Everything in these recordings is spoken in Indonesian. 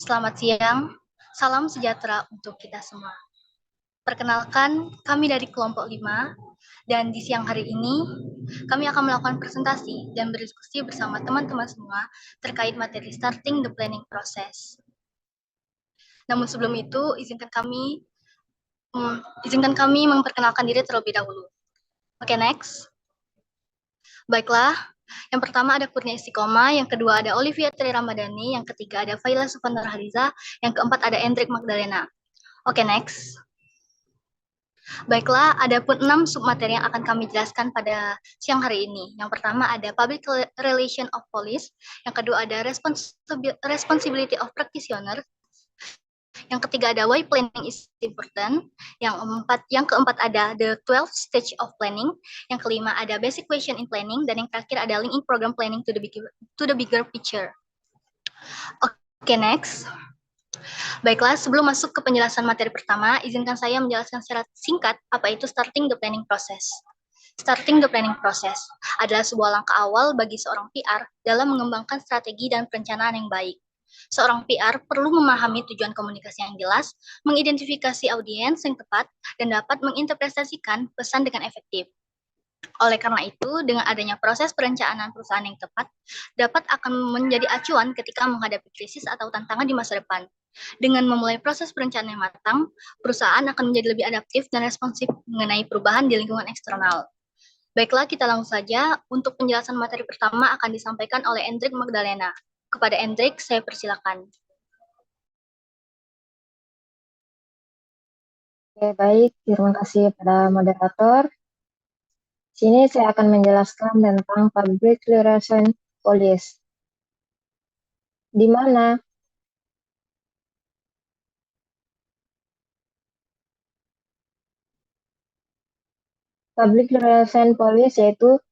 Selamat siang, salam sejahtera untuk kita semua. Perkenalkan, kami dari kelompok 5, dan di siang hari ini, kami akan melakukan presentasi dan berdiskusi bersama teman-teman semua terkait materi starting the planning process. Namun sebelum itu, izinkan kami memperkenalkan diri terlebih dahulu. Oke, next. Baiklah, yang pertama ada Kurnia Istiqomah, yang kedua ada Olivia Tri Ramadhani, yang ketiga ada Faila Sufan Nurhaliza, yang keempat ada Endrik Magdalena. Oke, next. Baiklah, ada pun 6 submateri yang akan kami jelaskan pada siang hari ini. Yang pertama ada Public Relation of Police, yang kedua ada Responsibility of Practitioner, yang ketiga ada Why Planning is Important, yang keempat ada The 12 Stage of Planning, yang kelima ada Basic Question in Planning, dan yang terakhir ada Linking Program Planning to the bigger picture. Oke, next. Baiklah, sebelum masuk ke penjelasan materi pertama, izinkan saya menjelaskan secara singkat apa itu starting the planning process. Starting the planning process adalah sebuah langkah awal bagi seorang PR dalam mengembangkan strategi dan perencanaan yang baik. Seorang PR perlu memahami tujuan komunikasi yang jelas, mengidentifikasi audiens yang tepat, dan dapat menginterpretasikan pesan dengan efektif. Oleh karena itu, dengan adanya proses perencanaan perusahaan yang tepat, dapat akan menjadi acuan ketika menghadapi krisis atau tantangan di masa depan. Dengan memulai proses perencanaan yang matang, perusahaan akan menjadi lebih adaptif dan responsif mengenai perubahan di lingkungan eksternal. Baiklah, kita langsung saja. Untuk penjelasan materi pertama akan disampaikan oleh Endrik Magdalena. Kepada Endrik, saya persilakan. Oke, baik. Terima kasih pada moderator. Sini saya akan menjelaskan tentang Public Relation Policy. Di mana Public Relation Policy yaitu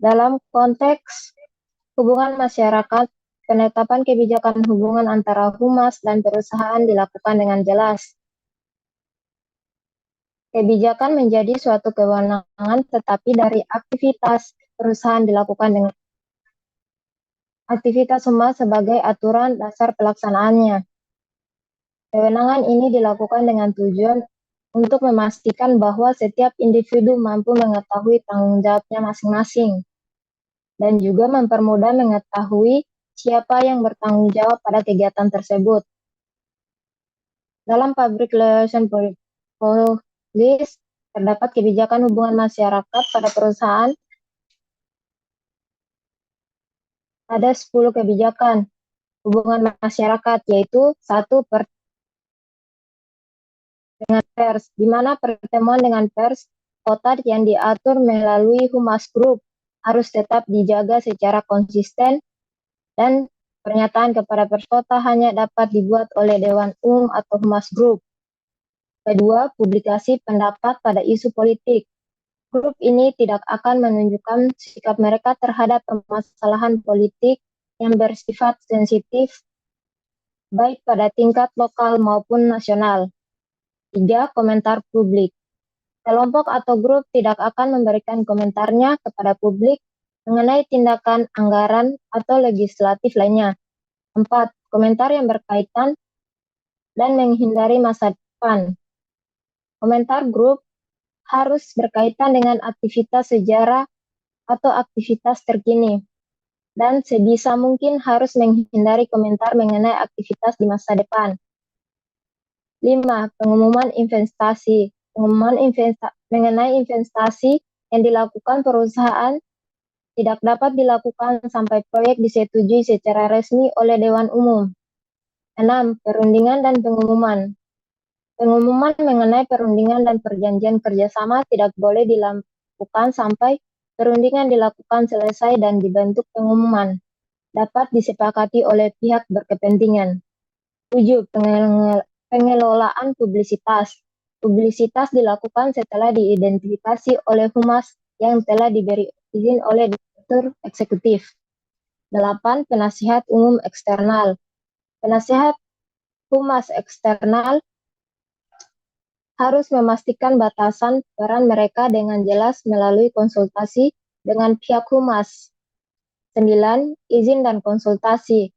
dalam konteks hubungan masyarakat, penetapan kebijakan hubungan antara humas dan perusahaan dilakukan dengan jelas. Kebijakan menjadi suatu kewenangan, tetapi dari aktivitas perusahaan dilakukan dengan aktivitas humas sebagai aturan dasar pelaksanaannya. Kewenangan ini dilakukan dengan tujuan untuk memastikan bahwa setiap individu mampu mengetahui tanggung jawabnya masing-masing, dan juga mempermudah mengetahui siapa yang bertanggung jawab pada kegiatan tersebut. Dalam Public Relation Policy terdapat kebijakan hubungan masyarakat pada perusahaan. Ada 10 kebijakan hubungan masyarakat, yaitu 1. Dengan pers, di mana pertemuan dengan pers kota yang diatur melalui Humas Group harus tetap dijaga secara konsisten, dan pernyataan kepada pers kota hanya dapat dibuat oleh Dewan Umum atau Humas Group. Kedua, publikasi pendapat pada isu politik. Grup ini tidak akan menunjukkan sikap mereka terhadap permasalahan politik yang bersifat sensitif, baik pada tingkat lokal maupun nasional. 3. Komentar publik. Kelompok atau grup tidak akan memberikan komentarnya kepada publik mengenai tindakan anggaran atau legislatif lainnya. 4. Komentar yang berkaitan dan menghindari masa depan. Komentar grup harus berkaitan dengan aktivitas sejarah atau aktivitas terkini, dan sebisa mungkin harus menghindari komentar mengenai aktivitas di masa depan. 5. Pengumuman investasi. Pengumuman mengenai investasi yang dilakukan perusahaan tidak dapat dilakukan sampai proyek disetujui secara resmi oleh Dewan Umum. 6. Perundingan dan pengumuman. Pengumuman mengenai perundingan dan perjanjian kerjasama tidak boleh dilakukan sampai perundingan dilakukan selesai dan dibentuk pengumuman dapat disepakati oleh pihak berkepentingan. 7. Pengelolaan publisitas. Publisitas dilakukan setelah diidentifikasi oleh humas yang telah diberi izin oleh direktur eksekutif. 8. Penasihat umum eksternal. Penasihat humas eksternal harus memastikan batasan peran mereka dengan jelas melalui konsultasi dengan pihak humas. 9. Izin dan konsultasi.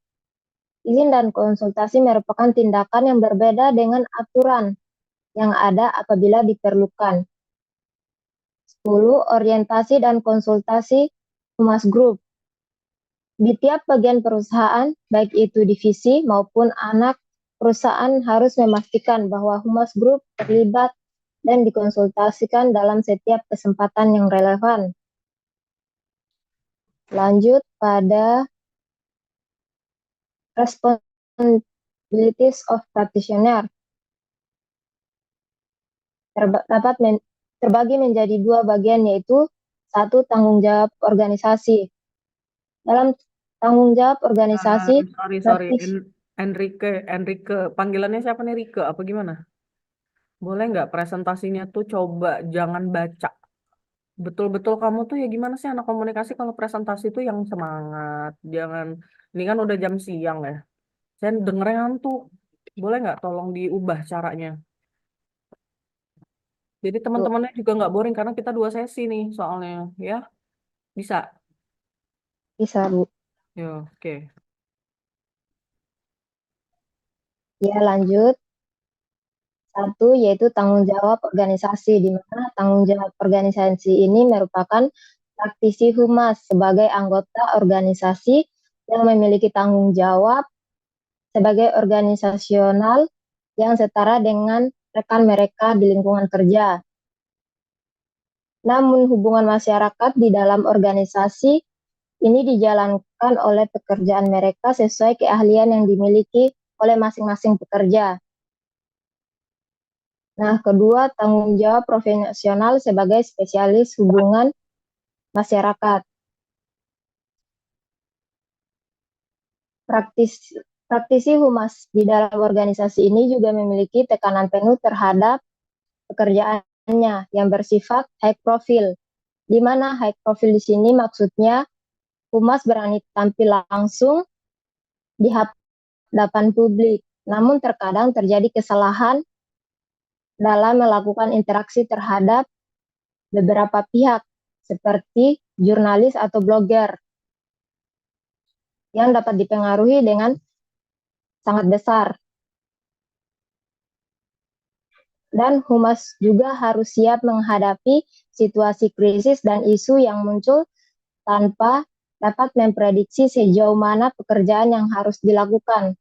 Izin dan konsultasi merupakan tindakan yang berbeda dengan aturan yang ada apabila diperlukan. 10. Orientasi dan konsultasi Humas Group. Di tiap bagian perusahaan, baik itu divisi maupun anak perusahaan harus memastikan bahwa Humas Group terlibat dan dikonsultasikan dalam setiap kesempatan yang relevan. Lanjut pada responsibilities of practitioner. Dapat terbagi menjadi dua bagian, yaitu satu, tanggung jawab organisasi. Dalam tanggung jawab organisasi, Sorry. Enrique, panggilannya siapa nih, Rike? Apa gimana? Boleh nggak presentasinya tuh coba jangan baca. Betul-betul kamu tuh ya gimana sih anak komunikasi kalau presentasi tuh yang semangat. Jangan, ini kan udah jam siang ya. Saya dengernya ngantuk. Boleh nggak tolong diubah caranya? Jadi teman-temannya juga nggak boring karena kita 2 sesi nih soalnya, ya. Bisa? bisa, Bu. Ya, oke. Ya, lanjut. Satu, yaitu tanggung jawab organisasi, di mana tanggung jawab organisasi ini merupakan praktisi humas sebagai anggota organisasi yang memiliki tanggung jawab sebagai organisasional yang setara dengan rekan mereka di lingkungan kerja. Namun hubungan masyarakat di dalam organisasi ini dijalankan oleh pekerjaan mereka sesuai keahlian yang dimiliki oleh masing-masing pekerja. Nah, kedua, tanggung jawab profesional sebagai spesialis hubungan masyarakat. Praktisi humas di dalam organisasi ini juga memiliki tekanan penuh terhadap pekerjaannya yang bersifat high profile, di mana high profile di sini maksudnya humas berani tampil langsung di hadapan publik, namun terkadang terjadi kesalahan dalam melakukan interaksi terhadap beberapa pihak, seperti jurnalis atau blogger, yang dapat dipengaruhi dengan sangat besar. Dan humas juga harus siap menghadapi situasi krisis dan isu yang muncul tanpa dapat memprediksi sejauh mana pekerjaan yang harus dilakukan.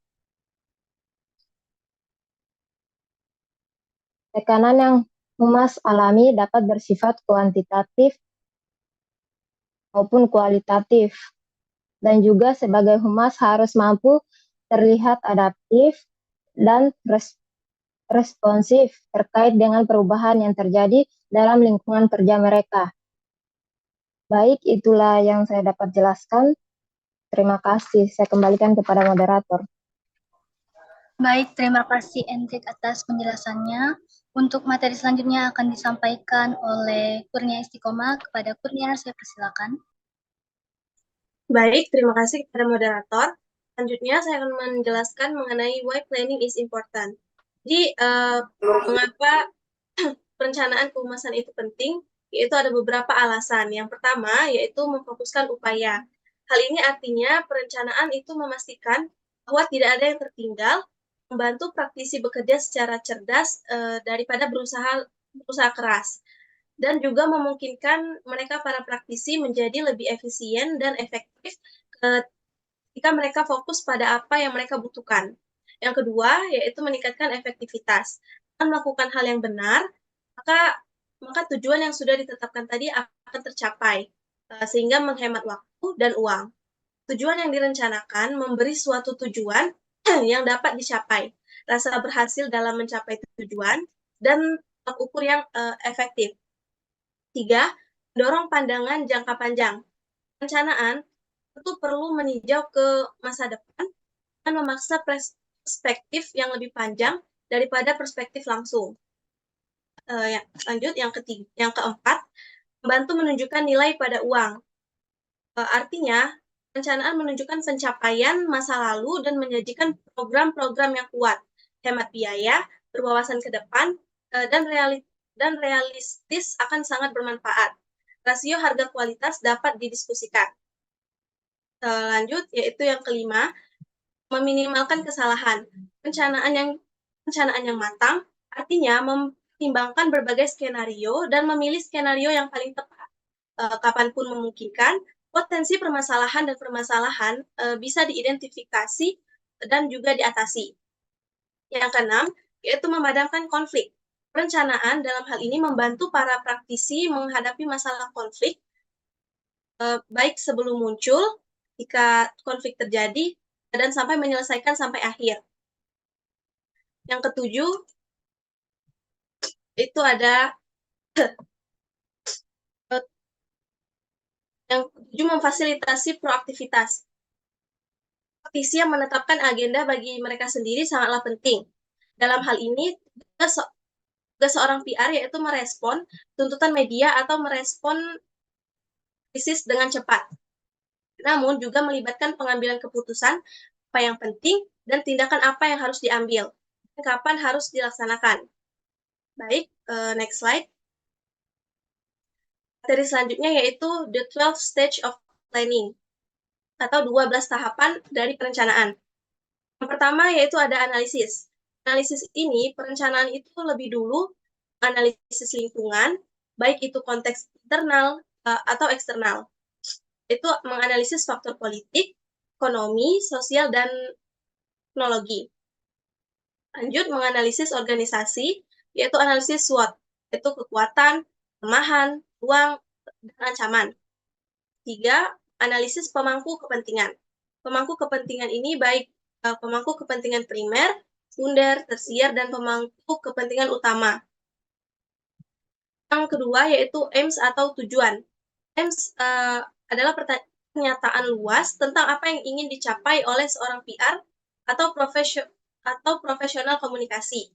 Tekanan yang humas alami dapat bersifat kuantitatif maupun kualitatif. Dan juga sebagai humas harus mampu terlihat adaptif dan responsif terkait dengan perubahan yang terjadi dalam lingkungan kerja mereka. Baik, itulah yang saya dapat jelaskan. Terima kasih. Saya kembalikan kepada moderator. Baik, terima kasih Hendrik atas penjelasannya. Untuk materi selanjutnya akan disampaikan oleh Kurnia Istiqomah. Kepada Kurnia, saya persilakan. Baik, terima kasih kepada moderator. Selanjutnya saya akan menjelaskan mengenai why planning is important. Jadi, mengapa perencanaan kehumasan itu penting, yaitu ada beberapa alasan. Yang pertama, yaitu memfokuskan upaya. Hal ini artinya perencanaan itu memastikan bahwa tidak ada yang tertinggal, membantu praktisi bekerja secara cerdas daripada berusaha keras, dan juga memungkinkan mereka para praktisi menjadi lebih efisien dan efektif ketika mereka fokus pada apa yang mereka butuhkan. Yang kedua, yaitu meningkatkan efektivitas. Dengan melakukan hal yang benar, maka tujuan yang sudah ditetapkan tadi akan tercapai, sehingga menghemat waktu dan uang. Tujuan yang direncanakan memberi suatu tujuan yang dapat dicapai, rasa berhasil dalam mencapai tujuan, dan tolak ukur yang efektif. 3. Mendorong pandangan jangka panjang. Perencanaan itu perlu meninjau ke masa depan dan memaksa perspektif yang lebih panjang daripada perspektif langsung. Lanjut, yang keempat, membantu menunjukkan nilai pada uang. Artinya, perencanaan menunjukkan pencapaian masa lalu dan menyajikan program-program yang kuat, hemat biaya, berwawasan ke depan, dan realistis akan sangat bermanfaat. Rasio harga kualitas dapat didiskusikan. Lanjut, yaitu yang kelima, meminimalkan kesalahan. Perencanaan yang matang artinya mempertimbangkan berbagai skenario dan memilih skenario yang paling tepat. Kapanpun memungkinkan, potensi permasalahan bisa diidentifikasi dan juga diatasi. Yang keenam, yaitu memadamkan konflik. Perencanaan dalam hal ini membantu para praktisi menghadapi masalah konflik, baik sebelum muncul, jika konflik terjadi, dan sampai menyelesaikan sampai akhir. Yang ketujuh, itu ada yang ketujuh memfasilitasi proaktivitas. Praktisi yang menetapkan agenda bagi mereka sendiri sangatlah penting. Dalam hal ini, tugas seorang PR yaitu merespon tuntutan media atau merespon krisis dengan cepat. Namun juga melibatkan pengambilan keputusan apa yang penting dan tindakan apa yang harus diambil, dan kapan harus dilaksanakan. Baik, next slide. Materi selanjutnya yaitu the 12 stage of planning atau 12 tahapan dari perencanaan. Yang pertama yaitu ada analisis. Analisis ini, perencanaan itu lebih dulu analisis lingkungan, baik itu konteks internal atau eksternal. Itu menganalisis faktor politik, ekonomi, sosial, dan teknologi. Lanjut, menganalisis organisasi, yaitu analisis SWOT, yaitu kekuatan, kelemahan, peluang, dan ancaman. 3, analisis pemangku kepentingan. Pemangku kepentingan ini baik pemangku kepentingan primer, sekunder, tersier, dan pemangku kepentingan utama. Yang kedua yaitu aims atau tujuan. Aims adalah pernyataan luas tentang apa yang ingin dicapai oleh seorang PR atau profesional komunikasi.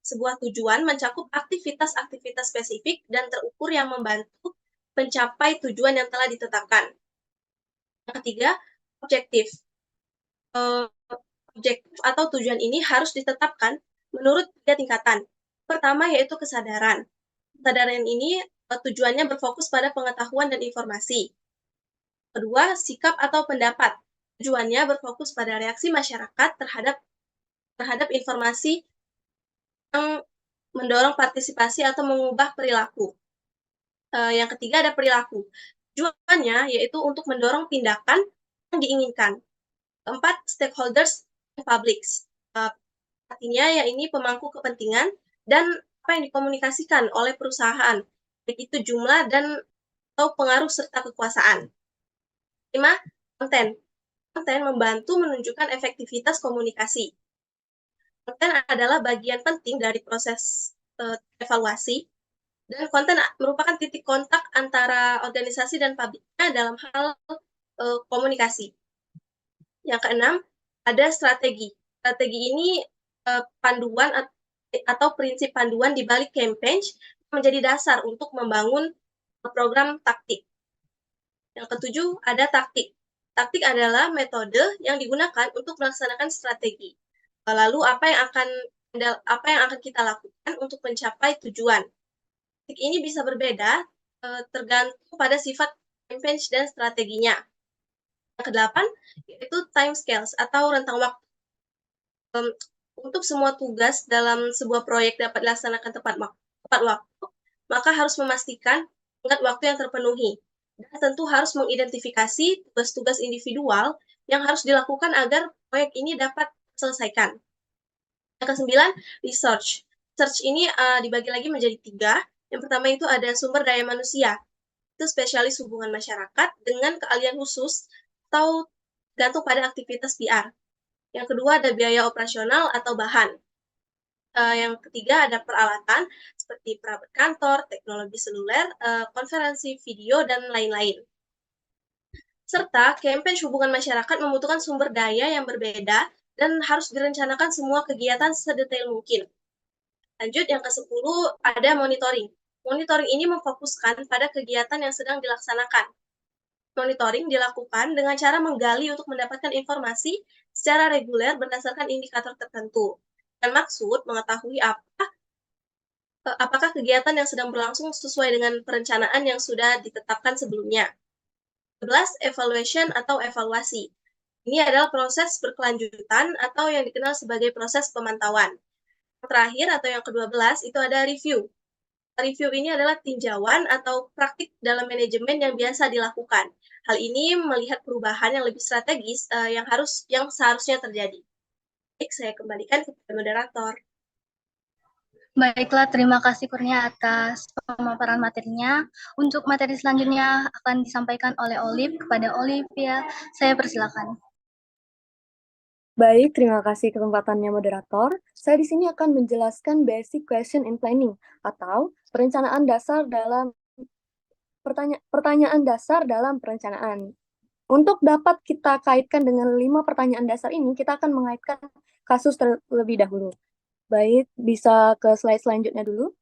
Sebuah tujuan mencakup aktivitas-aktivitas spesifik dan terukur yang membantu mencapai tujuan yang telah ditetapkan. Yang ketiga, objektif. Objektif atau tujuan ini harus ditetapkan menurut 3 tingkatan. Pertama yaitu kesadaran. Kesadaran ini tujuannya berfokus pada pengetahuan dan informasi. Kedua, sikap atau pendapat. Tujuannya berfokus pada reaksi masyarakat terhadap informasi yang mendorong partisipasi atau mengubah perilaku. Yang ketiga ada perilaku. Tujuannya yaitu untuk mendorong tindakan yang diinginkan. Keempat, stakeholders and publics. Artinya ya ini pemangku kepentingan dan apa yang dikomunikasikan oleh perusahaan, baik itu jumlah dan atau pengaruh serta kekuasaan. 5, konten. Konten membantu menunjukkan efektivitas komunikasi. Konten adalah bagian penting dari proses evaluasi, dan konten merupakan titik kontak antara organisasi dan publiknya dalam hal komunikasi. Yang keenam, ada strategi. Strategi ini panduan atau prinsip panduan di balik campaign menjadi dasar untuk membangun program taktik. Yang ketujuh, ada taktik. Taktik adalah metode yang digunakan untuk melaksanakan strategi. Lalu apa yang akan kita lakukan untuk mencapai tujuan. Taktik ini bisa berbeda tergantung pada sifat campaign dan strateginya. Yang kedelapan, yaitu time scales atau rentang waktu. Untuk semua tugas dalam sebuah proyek dapat dilaksanakan tepat waktu, maka harus memastikan tenggat waktu yang terpenuhi. Dan tentu harus mengidentifikasi tugas-tugas individual yang harus dilakukan agar proyek ini dapat diselesaikan. Yang kesembilan, research. Research ini dibagi lagi menjadi 3. Yang pertama itu ada sumber daya manusia. Itu spesialis hubungan masyarakat dengan keahlian khusus atau gantung pada aktivitas PR. Yang kedua ada biaya operasional atau bahan. Yang ketiga ada peralatan seperti perabot kantor, teknologi seluler, konferensi video, dan lain-lain. Serta campaign hubungan masyarakat membutuhkan sumber daya yang berbeda dan harus direncanakan semua kegiatan sedetail mungkin. Lanjut, yang ke-10 ada monitoring. Monitoring ini memfokuskan pada kegiatan yang sedang dilaksanakan. Monitoring dilakukan dengan cara menggali untuk mendapatkan informasi secara reguler berdasarkan indikator tertentu. Dan maksud mengetahui apakah kegiatan yang sedang berlangsung sesuai dengan perencanaan yang sudah ditetapkan sebelumnya. 11, evaluation atau evaluasi. Ini adalah proses berkelanjutan atau yang dikenal sebagai proses pemantauan. Yang terakhir atau yang ke-12 itu ada review. Review ini adalah tinjauan atau praktik dalam manajemen yang biasa dilakukan. Hal ini melihat perubahan yang lebih strategis yang seharusnya terjadi. Baik, saya kembalikan kepada moderator. Baiklah, terima kasih Kurnia atas pemaparan materinya. Untuk materi selanjutnya akan disampaikan oleh Olive. Kepada Olivia, saya persilakan. Baik, terima kasih kesempatannya moderator. Saya di sini akan menjelaskan basic question in planning atau perencanaan dasar dalam pertanyaan dasar dalam perencanaan. Untuk dapat kita kaitkan dengan 5 pertanyaan dasar ini, kita akan mengaitkan kasus terlebih dahulu. Baik, bisa ke slide selanjutnya dulu.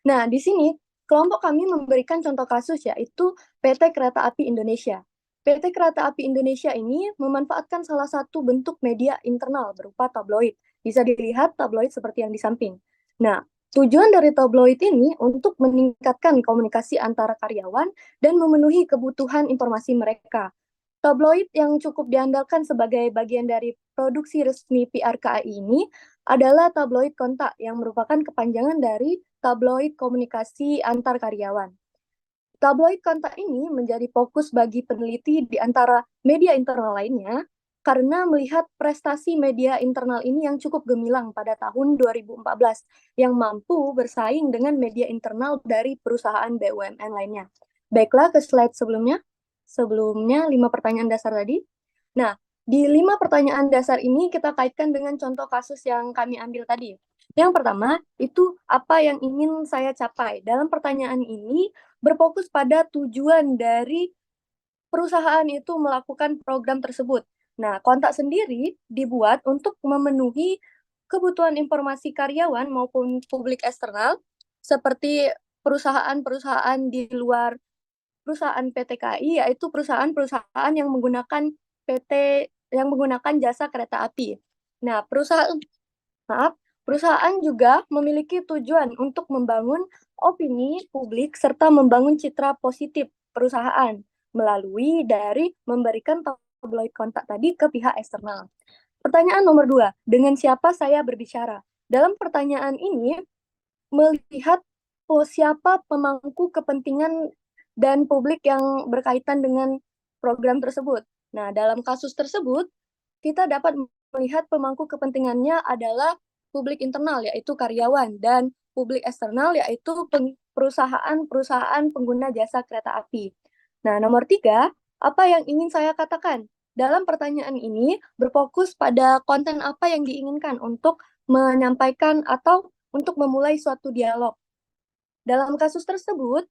Nah, di sini kelompok kami memberikan contoh kasus yaitu PT Kereta Api Indonesia. PT Kereta Api Indonesia ini memanfaatkan salah satu bentuk media internal berupa tabloid. Bisa dilihat tabloid seperti yang di samping. Nah, tujuan dari tabloid ini untuk meningkatkan komunikasi antara karyawan dan memenuhi kebutuhan informasi mereka. Tabloid yang cukup diandalkan sebagai bagian dari produksi resmi PR KAI ini adalah tabloid kontak yang merupakan kepanjangan dari tabloid komunikasi antar karyawan. Tabloid kontak ini menjadi fokus bagi peneliti di antara media internal lainnya karena melihat prestasi media internal ini yang cukup gemilang pada tahun 2014 yang mampu bersaing dengan media internal dari perusahaan BUMN lainnya. Baiklah ke slide sebelumnya. Sebelumnya 5 pertanyaan dasar tadi. Nah, di 5 pertanyaan dasar ini kita kaitkan dengan contoh kasus yang kami ambil tadi. Yang pertama, itu apa yang ingin saya capai. Dalam pertanyaan ini, berfokus pada tujuan dari perusahaan itu melakukan program tersebut. Nah, kontak sendiri dibuat untuk memenuhi kebutuhan informasi karyawan maupun publik eksternal, seperti perusahaan-perusahaan di luar perusahaan PT KAI, yaitu perusahaan-perusahaan yang menggunakan jasa kereta api. Nah, perusahaan juga memiliki tujuan untuk membangun opini publik serta membangun citra positif perusahaan melalui dari memberikan tabloid kontak tadi ke pihak eksternal. Pertanyaan nomor 2, dengan siapa saya berbicara? Dalam pertanyaan ini, melihat siapa pemangku kepentingan dan publik yang berkaitan dengan program tersebut. Nah, dalam kasus tersebut, kita dapat melihat pemangku kepentingannya adalah publik internal, yaitu karyawan, dan publik eksternal, yaitu perusahaan-perusahaan pengguna jasa kereta api. Nah, nomor 3, apa yang ingin saya katakan? Dalam pertanyaan ini, berfokus pada konten apa yang diinginkan untuk menyampaikan atau untuk memulai suatu dialog. Dalam kasus tersebut,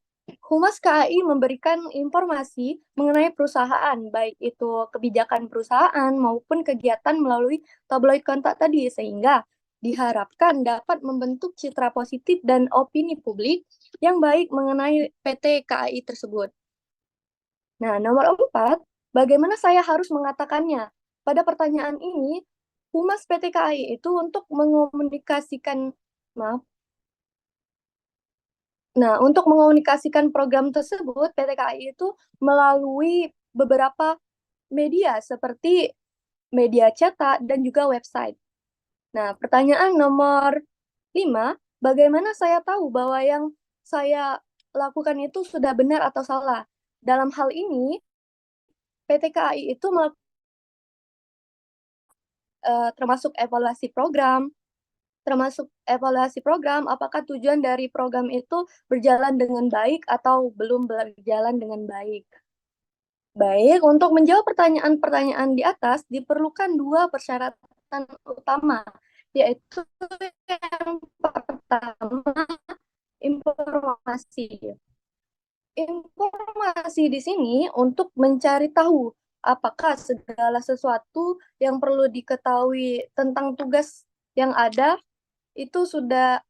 Humas KAI memberikan informasi mengenai perusahaan, baik itu kebijakan perusahaan maupun kegiatan melalui tabloid kontak tadi, sehingga diharapkan dapat membentuk citra positif dan opini publik yang baik mengenai PT KAI tersebut. Nah, nomor 4, bagaimana saya harus mengatakannya? Pada pertanyaan ini, Humas PT KAI itu untuk mengkomunikasikan, untuk mengkomunikasikan program tersebut, PT KAI itu melalui beberapa media seperti media cetak dan juga website. Nah, pertanyaan nomor 5, bagaimana saya tahu bahwa yang saya lakukan itu sudah benar atau salah? Dalam hal ini, PT KAI itu termasuk evaluasi program, apakah tujuan dari program itu berjalan dengan baik atau belum berjalan dengan baik. Baik, untuk menjawab pertanyaan-pertanyaan di atas, diperlukan 2 persyaratan utama, yaitu yang pertama, informasi. Informasi di sini untuk mencari tahu apakah segala sesuatu yang perlu diketahui tentang tugas yang ada itu sudah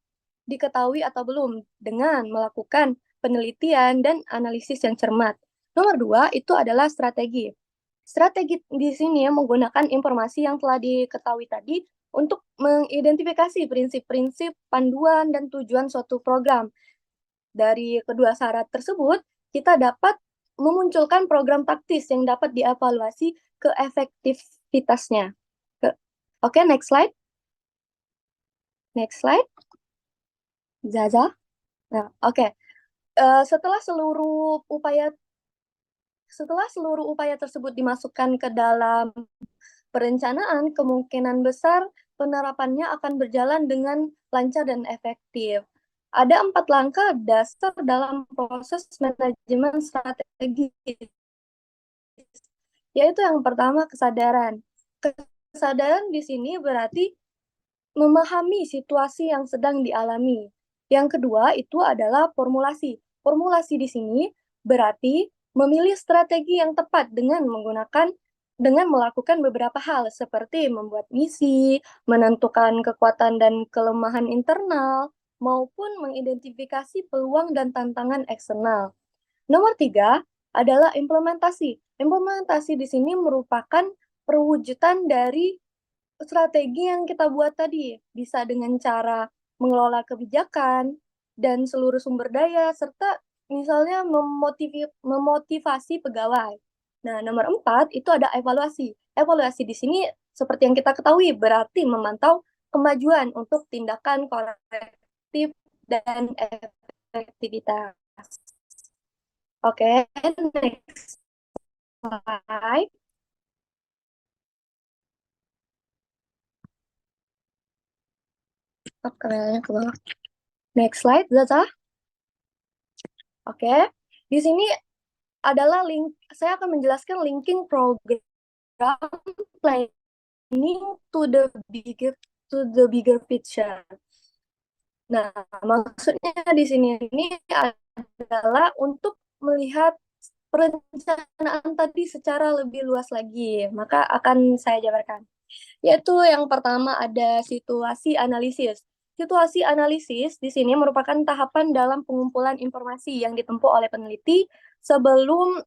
diketahui atau belum dengan melakukan penelitian dan analisis yang cermat. Nomor 2 itu adalah strategi. Strategi di sini menggunakan informasi yang telah diketahui tadi untuk mengidentifikasi prinsip-prinsip, panduan, dan tujuan suatu program. Dari kedua syarat tersebut, kita dapat memunculkan program taktis yang dapat dievaluasi ke efektivitasnya. Oke, next slide. Next slide. Zaza. Nah, oke. Setelah seluruh upaya tersebut dimasukkan ke dalam perencanaan, kemungkinan besar penerapannya akan berjalan dengan lancar dan efektif. Ada 4 langkah dasar dalam proses manajemen strategi, yaitu yang pertama kesadaran. Kesadaran di sini berarti memahami situasi yang sedang dialami. Yang kedua itu adalah formulasi. Formulasi di sini berarti memilih strategi yang tepat dengan melakukan beberapa hal seperti membuat misi, menentukan kekuatan dan kelemahan internal, maupun mengidentifikasi peluang dan tantangan eksternal. Nomor 3 adalah implementasi. Implementasi di sini merupakan perwujudan dari strategi yang kita buat tadi. Bisa dengan cara mengelola kebijakan dan seluruh sumber daya, serta misalnya memotivasi pegawai. Nah, nomor 4 itu ada evaluasi. Evaluasi di sini seperti yang kita ketahui berarti memantau kemajuan untuk tindakan korektif dan efektivitas. Oke, next slide. Oke, ke bawah. Next slide, Zaza. Oke, di sini adalah saya akan menjelaskan linking program planning to the bigger picture. Nah, maksudnya di sini ini adalah untuk melihat perencanaan tadi secara lebih luas lagi. Maka akan saya jabarkan. Yaitu yang pertama ada situasi analisis. Situasi analisis di sini merupakan tahapan dalam pengumpulan informasi yang ditempuh oleh peneliti sebelum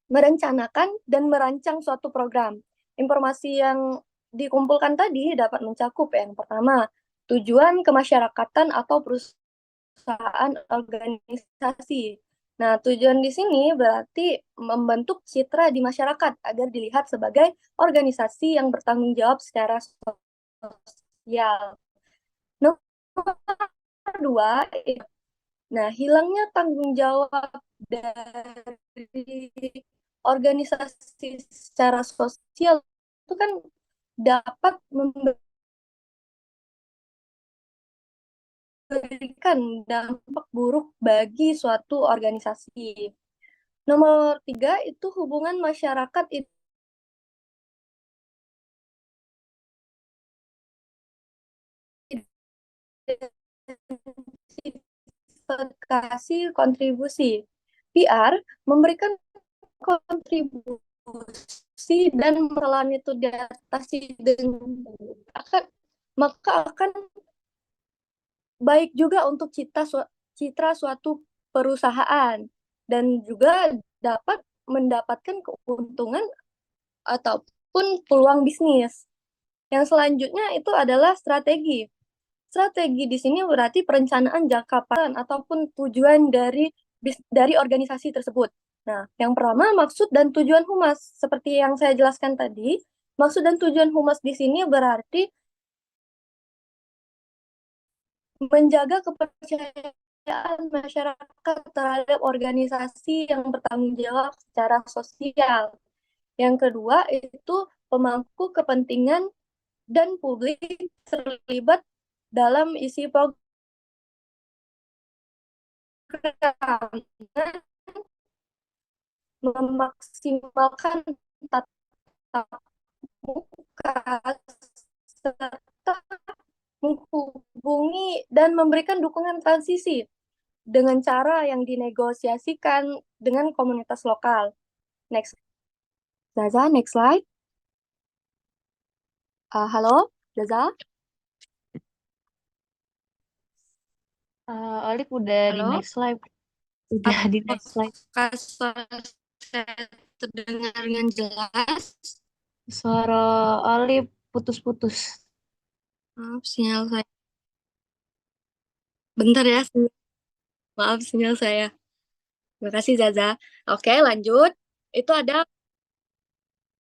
merencanakan dan merancang suatu program. Informasi yang dikumpulkan tadi dapat mencakup yang pertama, tujuan kemasyarakatan atau perusahaan organisasi. Nah, tujuan di sini berarti membentuk citra di masyarakat agar dilihat sebagai organisasi yang bertanggung jawab secara sosial. Nomor 2, nah, hilangnya tanggung jawab dari organisasi secara sosial itu kan dapat memberikan dampak buruk bagi suatu organisasi. Nomor 3 itu hubungan masyarakat identifikasi kontribusi. PR memberikan kontribusi dan kesalahan itu diatasi dengan maka akan baik juga untuk citra suatu perusahaan dan juga dapat mendapatkan keuntungan ataupun peluang bisnis. Yang selanjutnya itu adalah strategi. Strategi di sini berarti perencanaan jangka panjang ataupun tujuan dari organisasi tersebut. Nah, yang pertama maksud dan tujuan humas. Seperti yang saya jelaskan tadi, maksud dan tujuan humas di sini berarti menjaga kepercayaan masyarakat terhadap organisasi yang bertanggung jawab secara sosial. Yang kedua itu pemangku kepentingan dan publik terlibat dalam isi program memaksimalkan tatap muka serta menghubungi dan memberikan dukungan transisi dengan cara yang dinegosiasikan dengan komunitas lokal. Next. Zaza, next slide. Halo, Zaza? Olip udah di Halo? next slide. Udah di next slide. Apakah suara saya terdengar dengan jelas? Suara Olip putus-putus. Maaf, sinyal saya. Bentar ya. Maaf, sinyal saya. Terima kasih Zaza. Oke, lanjut. Itu ada,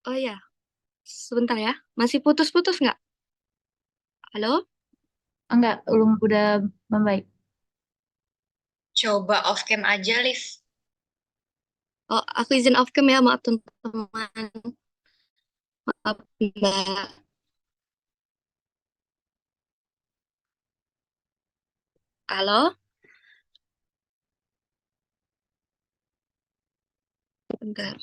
oh ya, sebentar ya. Masih putus-putus nggak? Halo? Enggak, belum udah membaik. Coba off cam aja, Liv. Oh, aku izin off cam ya, maaf teman-teman. Maaf Mbak. Halo? Bentar.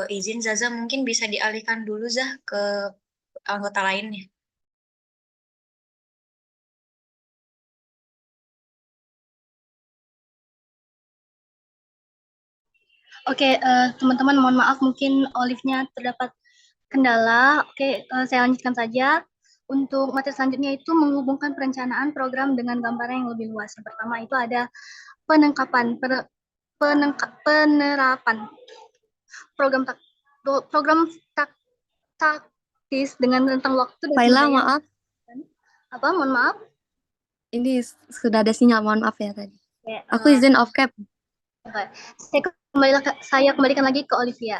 Izin Zaza mungkin bisa dialihkan dulu Zah ke anggota lainnya. Oke, teman-teman mohon maaf mungkin Olive-nya terdapat kendala. Oke, saya lanjutkan saja. Untuk materi selanjutnya itu menghubungkan perencanaan program dengan gambaran yang lebih luas. Yang pertama itu ada penerapan program taktis dengan rentang waktu dan Faila, sumber daya. maaf. Apa? Mohon maaf. Ini sudah ada sinyal, mohon maaf ya tadi. Oke, Aku izin off cam. oke. Saya kembalikan lagi ke Olivia.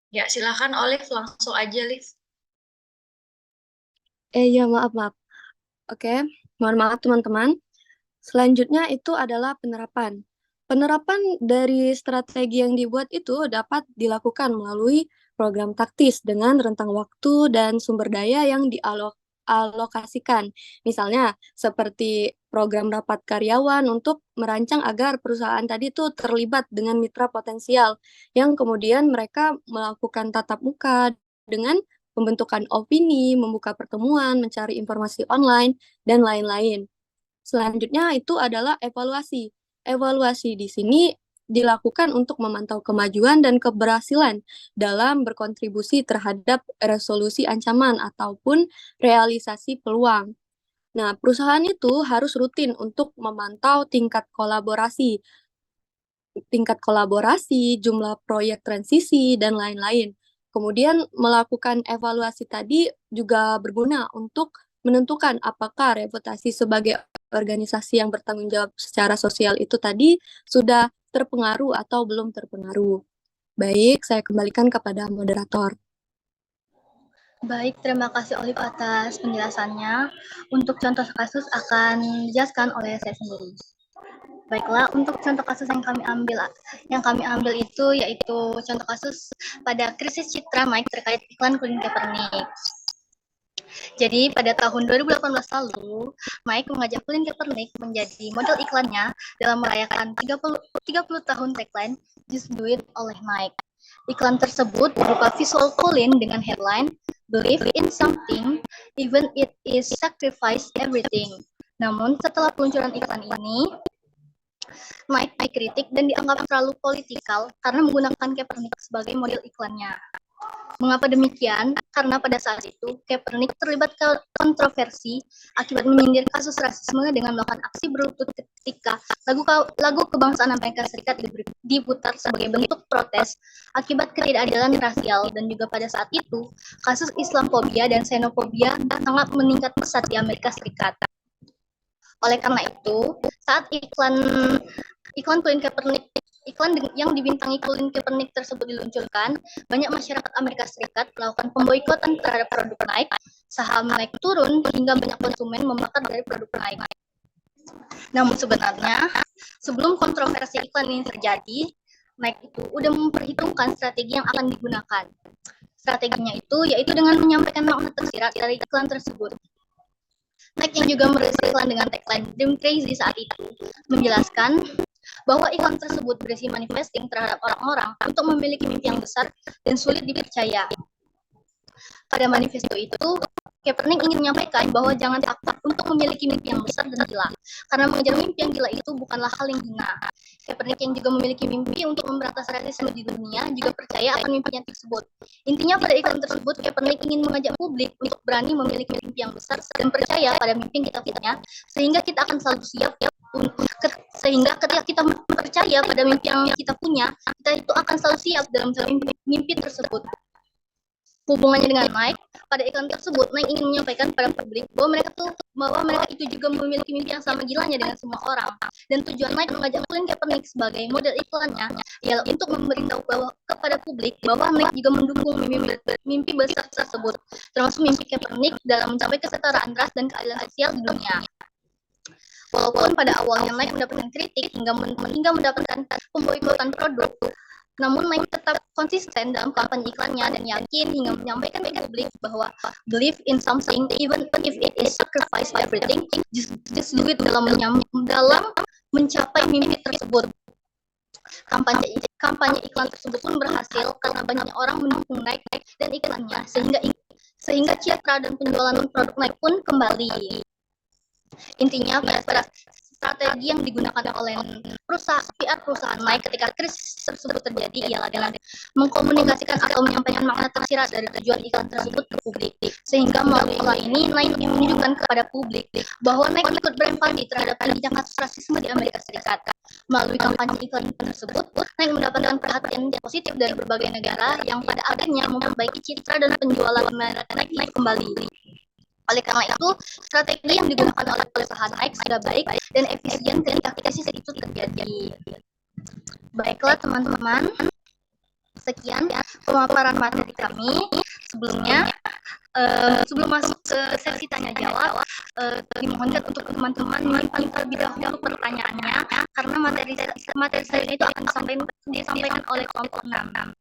Ya, silakan Olive, langsung aja, Liv. Iya, maaf. Oke, mohon maaf teman-teman. Selanjutnya itu adalah penerapan. Penerapan dari strategi yang dibuat itu dapat dilakukan melalui program taktis dengan rentang waktu dan sumber daya yang dialokasikan. Misalnya seperti program rapat karyawan untuk merancang agar perusahaan tadi itu terlibat dengan mitra potensial yang kemudian mereka melakukan tatap muka dengan pembentukan opini, membuka pertemuan, mencari informasi online, dan lain-lain. Selanjutnya itu adalah evaluasi. Evaluasi di sini dilakukan untuk memantau kemajuan dan keberhasilan dalam berkontribusi terhadap resolusi ancaman ataupun realisasi peluang. Nah, perusahaan itu harus rutin untuk memantau tingkat kolaborasi, jumlah proyek transisi, dan lain-lain. Kemudian melakukan evaluasi tadi juga berguna untuk menentukan apakah reputasi sebagai organisasi yang bertanggung jawab secara sosial itu tadi sudah terpengaruh atau belum terpengaruh. Baik, saya kembalikan kepada moderator. Baik, terima kasih Olive atas penjelasannya. Untuk contoh kasus akan dijelaskan oleh saya sendiri. Baiklah, untuk contoh kasus yang kami ambil itu yaitu contoh kasus pada krisis citra Mike terkait iklan Colin Kaepernick. Jadi pada tahun 2018 lalu, Mike mengajak Colin Kaepernick menjadi model iklannya dalam merayakan 30 tahun tagline Just Do It oleh Mike. Iklan tersebut berupa visual Colin dengan headline Believe in something, even it is sacrifice everything. Namun setelah peluncuran iklan ini, Mike dikritik dan dianggap terlalu politikal karena menggunakan Kaepernick sebagai model iklannya. Mengapa demikian? Karena pada saat itu Kaepernick terlibat kontroversi akibat menyindir kasus rasisme dengan melakukan aksi berlutut ketika lagu kebangsaan Amerika Serikat diputar sebagai bentuk protes akibat ketidakadilan rasial, dan juga pada saat itu kasus Islamofobia dan xenofobia sangat meningkat pesat di Amerika Serikat. Oleh karena itu, saat iklan Colin Kaepernick, iklan yang dibintangi Colin Kaepernick tersebut diluncurkan, banyak masyarakat Amerika Serikat melakukan pemboikotan terhadap produk Nike. Saham Nike turun hingga banyak konsumen membakar dari produk Nike. Namun sebenarnya, sebelum kontroversi iklan ini terjadi, Nike itu sudah memperhitungkan strategi yang akan digunakan. Strateginya itu yaitu dengan menyampaikan makna tersirat dari iklan tersebut. Nike yang juga merilis iklan dengan tagline Dream Crazy saat itu menjelaskan bahwa iklan tersebut berisi manifesting terhadap orang-orang untuk memiliki mimpi yang besar dan sulit dipercaya. Pada manifesto itu, Kaepernick ingin menyampaikan bahwa jangan takut untuk memiliki mimpi yang besar dan gila, karena mengejar mimpi yang gila itu bukanlah hal yang hina. Kaepernick yang juga memiliki mimpi untuk memberantas rasisme di dunia juga percaya akan mimpinya tersebut. Intinya pada iklan tersebut, Kaepernick ingin mengajak publik untuk berani memiliki mimpi yang besar dan percaya pada mimpi yang kita punya, sehingga kita akan selalu siap sehingga ketika kita percaya pada mimpi yang kita punya, kita itu akan selalu siap dalam mimpi tersebut. Hubungannya dengan Nike, pada iklan tersebut Nike ingin menyampaikan pada publik bahwa mereka itu juga memiliki mimpi yang sama gilanya dengan semua orang. Dan tujuan Nike mengajak Colin Kaepernick sebagai model iklannya ialah untuk memberitahu kepada publik bahwa Nike juga mendukung mimpi besar tersebut, termasuk mimpi Kaepernick dalam mencapai kesetaraan ras dan keadilan sosial di dunia. Walaupun pada awalnya Nike mendapatkan kritik hingga mendapatkan pemboikotan produk, namun Nike tetap konsisten dalam kampanye iklannya dan yakin hingga menyampaikan ke publik bahwa believe in something even if it is sacrifice everything, just do it dalam mencapai mimpi tersebut. Kampanye iklan tersebut pun berhasil karena banyaknya orang mendukung Nike dan iklannya, sehingga citra dan penjualan produk Nike pun kembali. Intinya pada strategi yang digunakan oleh PR perusahaan Nike ketika krisis tersebut terjadi ialah dengan mengkomunikasikan atau menyampaikan makna tersirat dari tujuan iklan tersebut ke publik, sehingga melalui iklan ini Nike menunjukkan kepada publik bahwa Nike ikut berempati terhadap tingginya kasus rasisme di Amerika Serikat. Melalui kampanye iklan tersebut, Nike mendapatkan perhatian positif dari berbagai negara yang pada akhirnya memperbaiki citra dan penjualan merek Nike kembali. Oleh karena itu, strategi yang digunakan oleh perusahaan Nike sudah baik dan efisien ketika krisis itu terjadi. Baiklah teman-teman, sekian pemaparan materi kami. Sebelumnya, sebelum masuk ke sesi tanya jawab, dimohonkan untuk teman-teman menyimpan terlebih dahulu pertanyaannya, karena materi itu akan disampaikan oleh kelompok 6.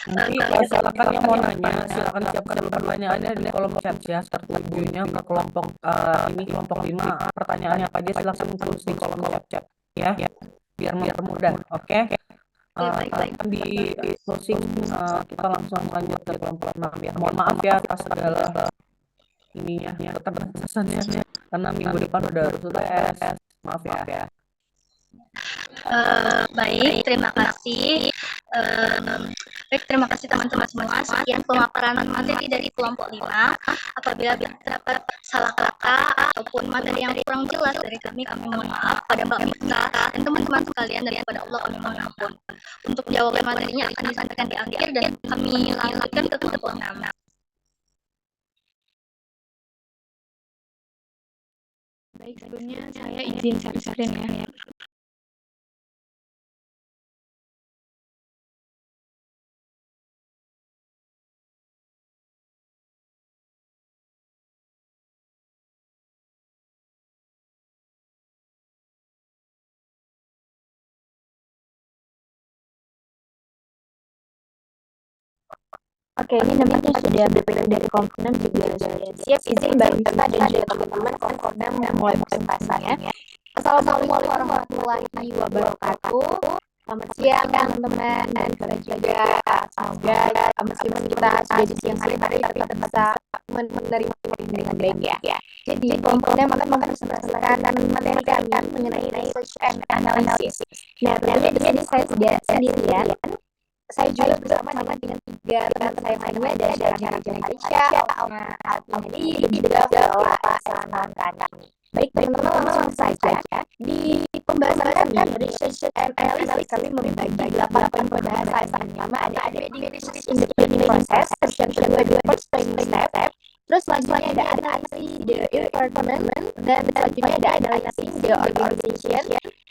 Nanti silakan yang mau nanya, silakan siapkan pertanyaannya di kolom chat ya, tertujunya ke kelompok ini kelompok 5. Pertanyaannya apa aja silakan tulis di kolom chat ya, biar mempermudah. Oke. Di closing kita langsung lanjut ke kelompok 6 ya. Mohon maaf ya atas segala ininya keterbatasannya karena minggu depan udah harus UTS. Maaf ya. Baik, terima kasih. Baik, terima kasih teman-teman semua. Sekian pemaparan materi dari kelompok 5. Apabila terdapat salah kata ataupun materi yang kurang jelas dari kami mohon maaf pada Mbak Mita dan teman-teman sekalian, daripada Allah kami mohon ampun. Untuk jawaban materinya akan disampaikan di akhir dan kami lanjutkan ke kelompok 6. Baik, sebelumnya saya izin share screen ya. Oke, ini namanya sudah BPD dari kelompok 6 juga sudah siap. Izin Mbak Mita dan juga teman-teman kelompok 6 mulai presentasinya. Assalamualaikum warahmatullahi wabarakatuh. Selamat siang teman-teman, dan juga semoga meskipun kita sudah di siang hari tapi tetap bisa menerima dengan baik ya. Jadi kelompok 6 akan mempresentasikan materi kami mengenai research and analysis. Nah, tentunya di sini saya tidak sendirian. Saya juga bersama dengan 3 teman saya lainnya, ada Syarah Aisyah, Alfani, dan juga Viola Ahsanan kami. Baik, teman-teman langsung saja. Di pembahasan kami, research and analysis kami membagi 8 poin pembahasan. Pertama ada embedding research in the planning process, terus yang kedua first planning step, terus selanjutnya ada analysis the environment, dan selanjutnya ada analysis the organization.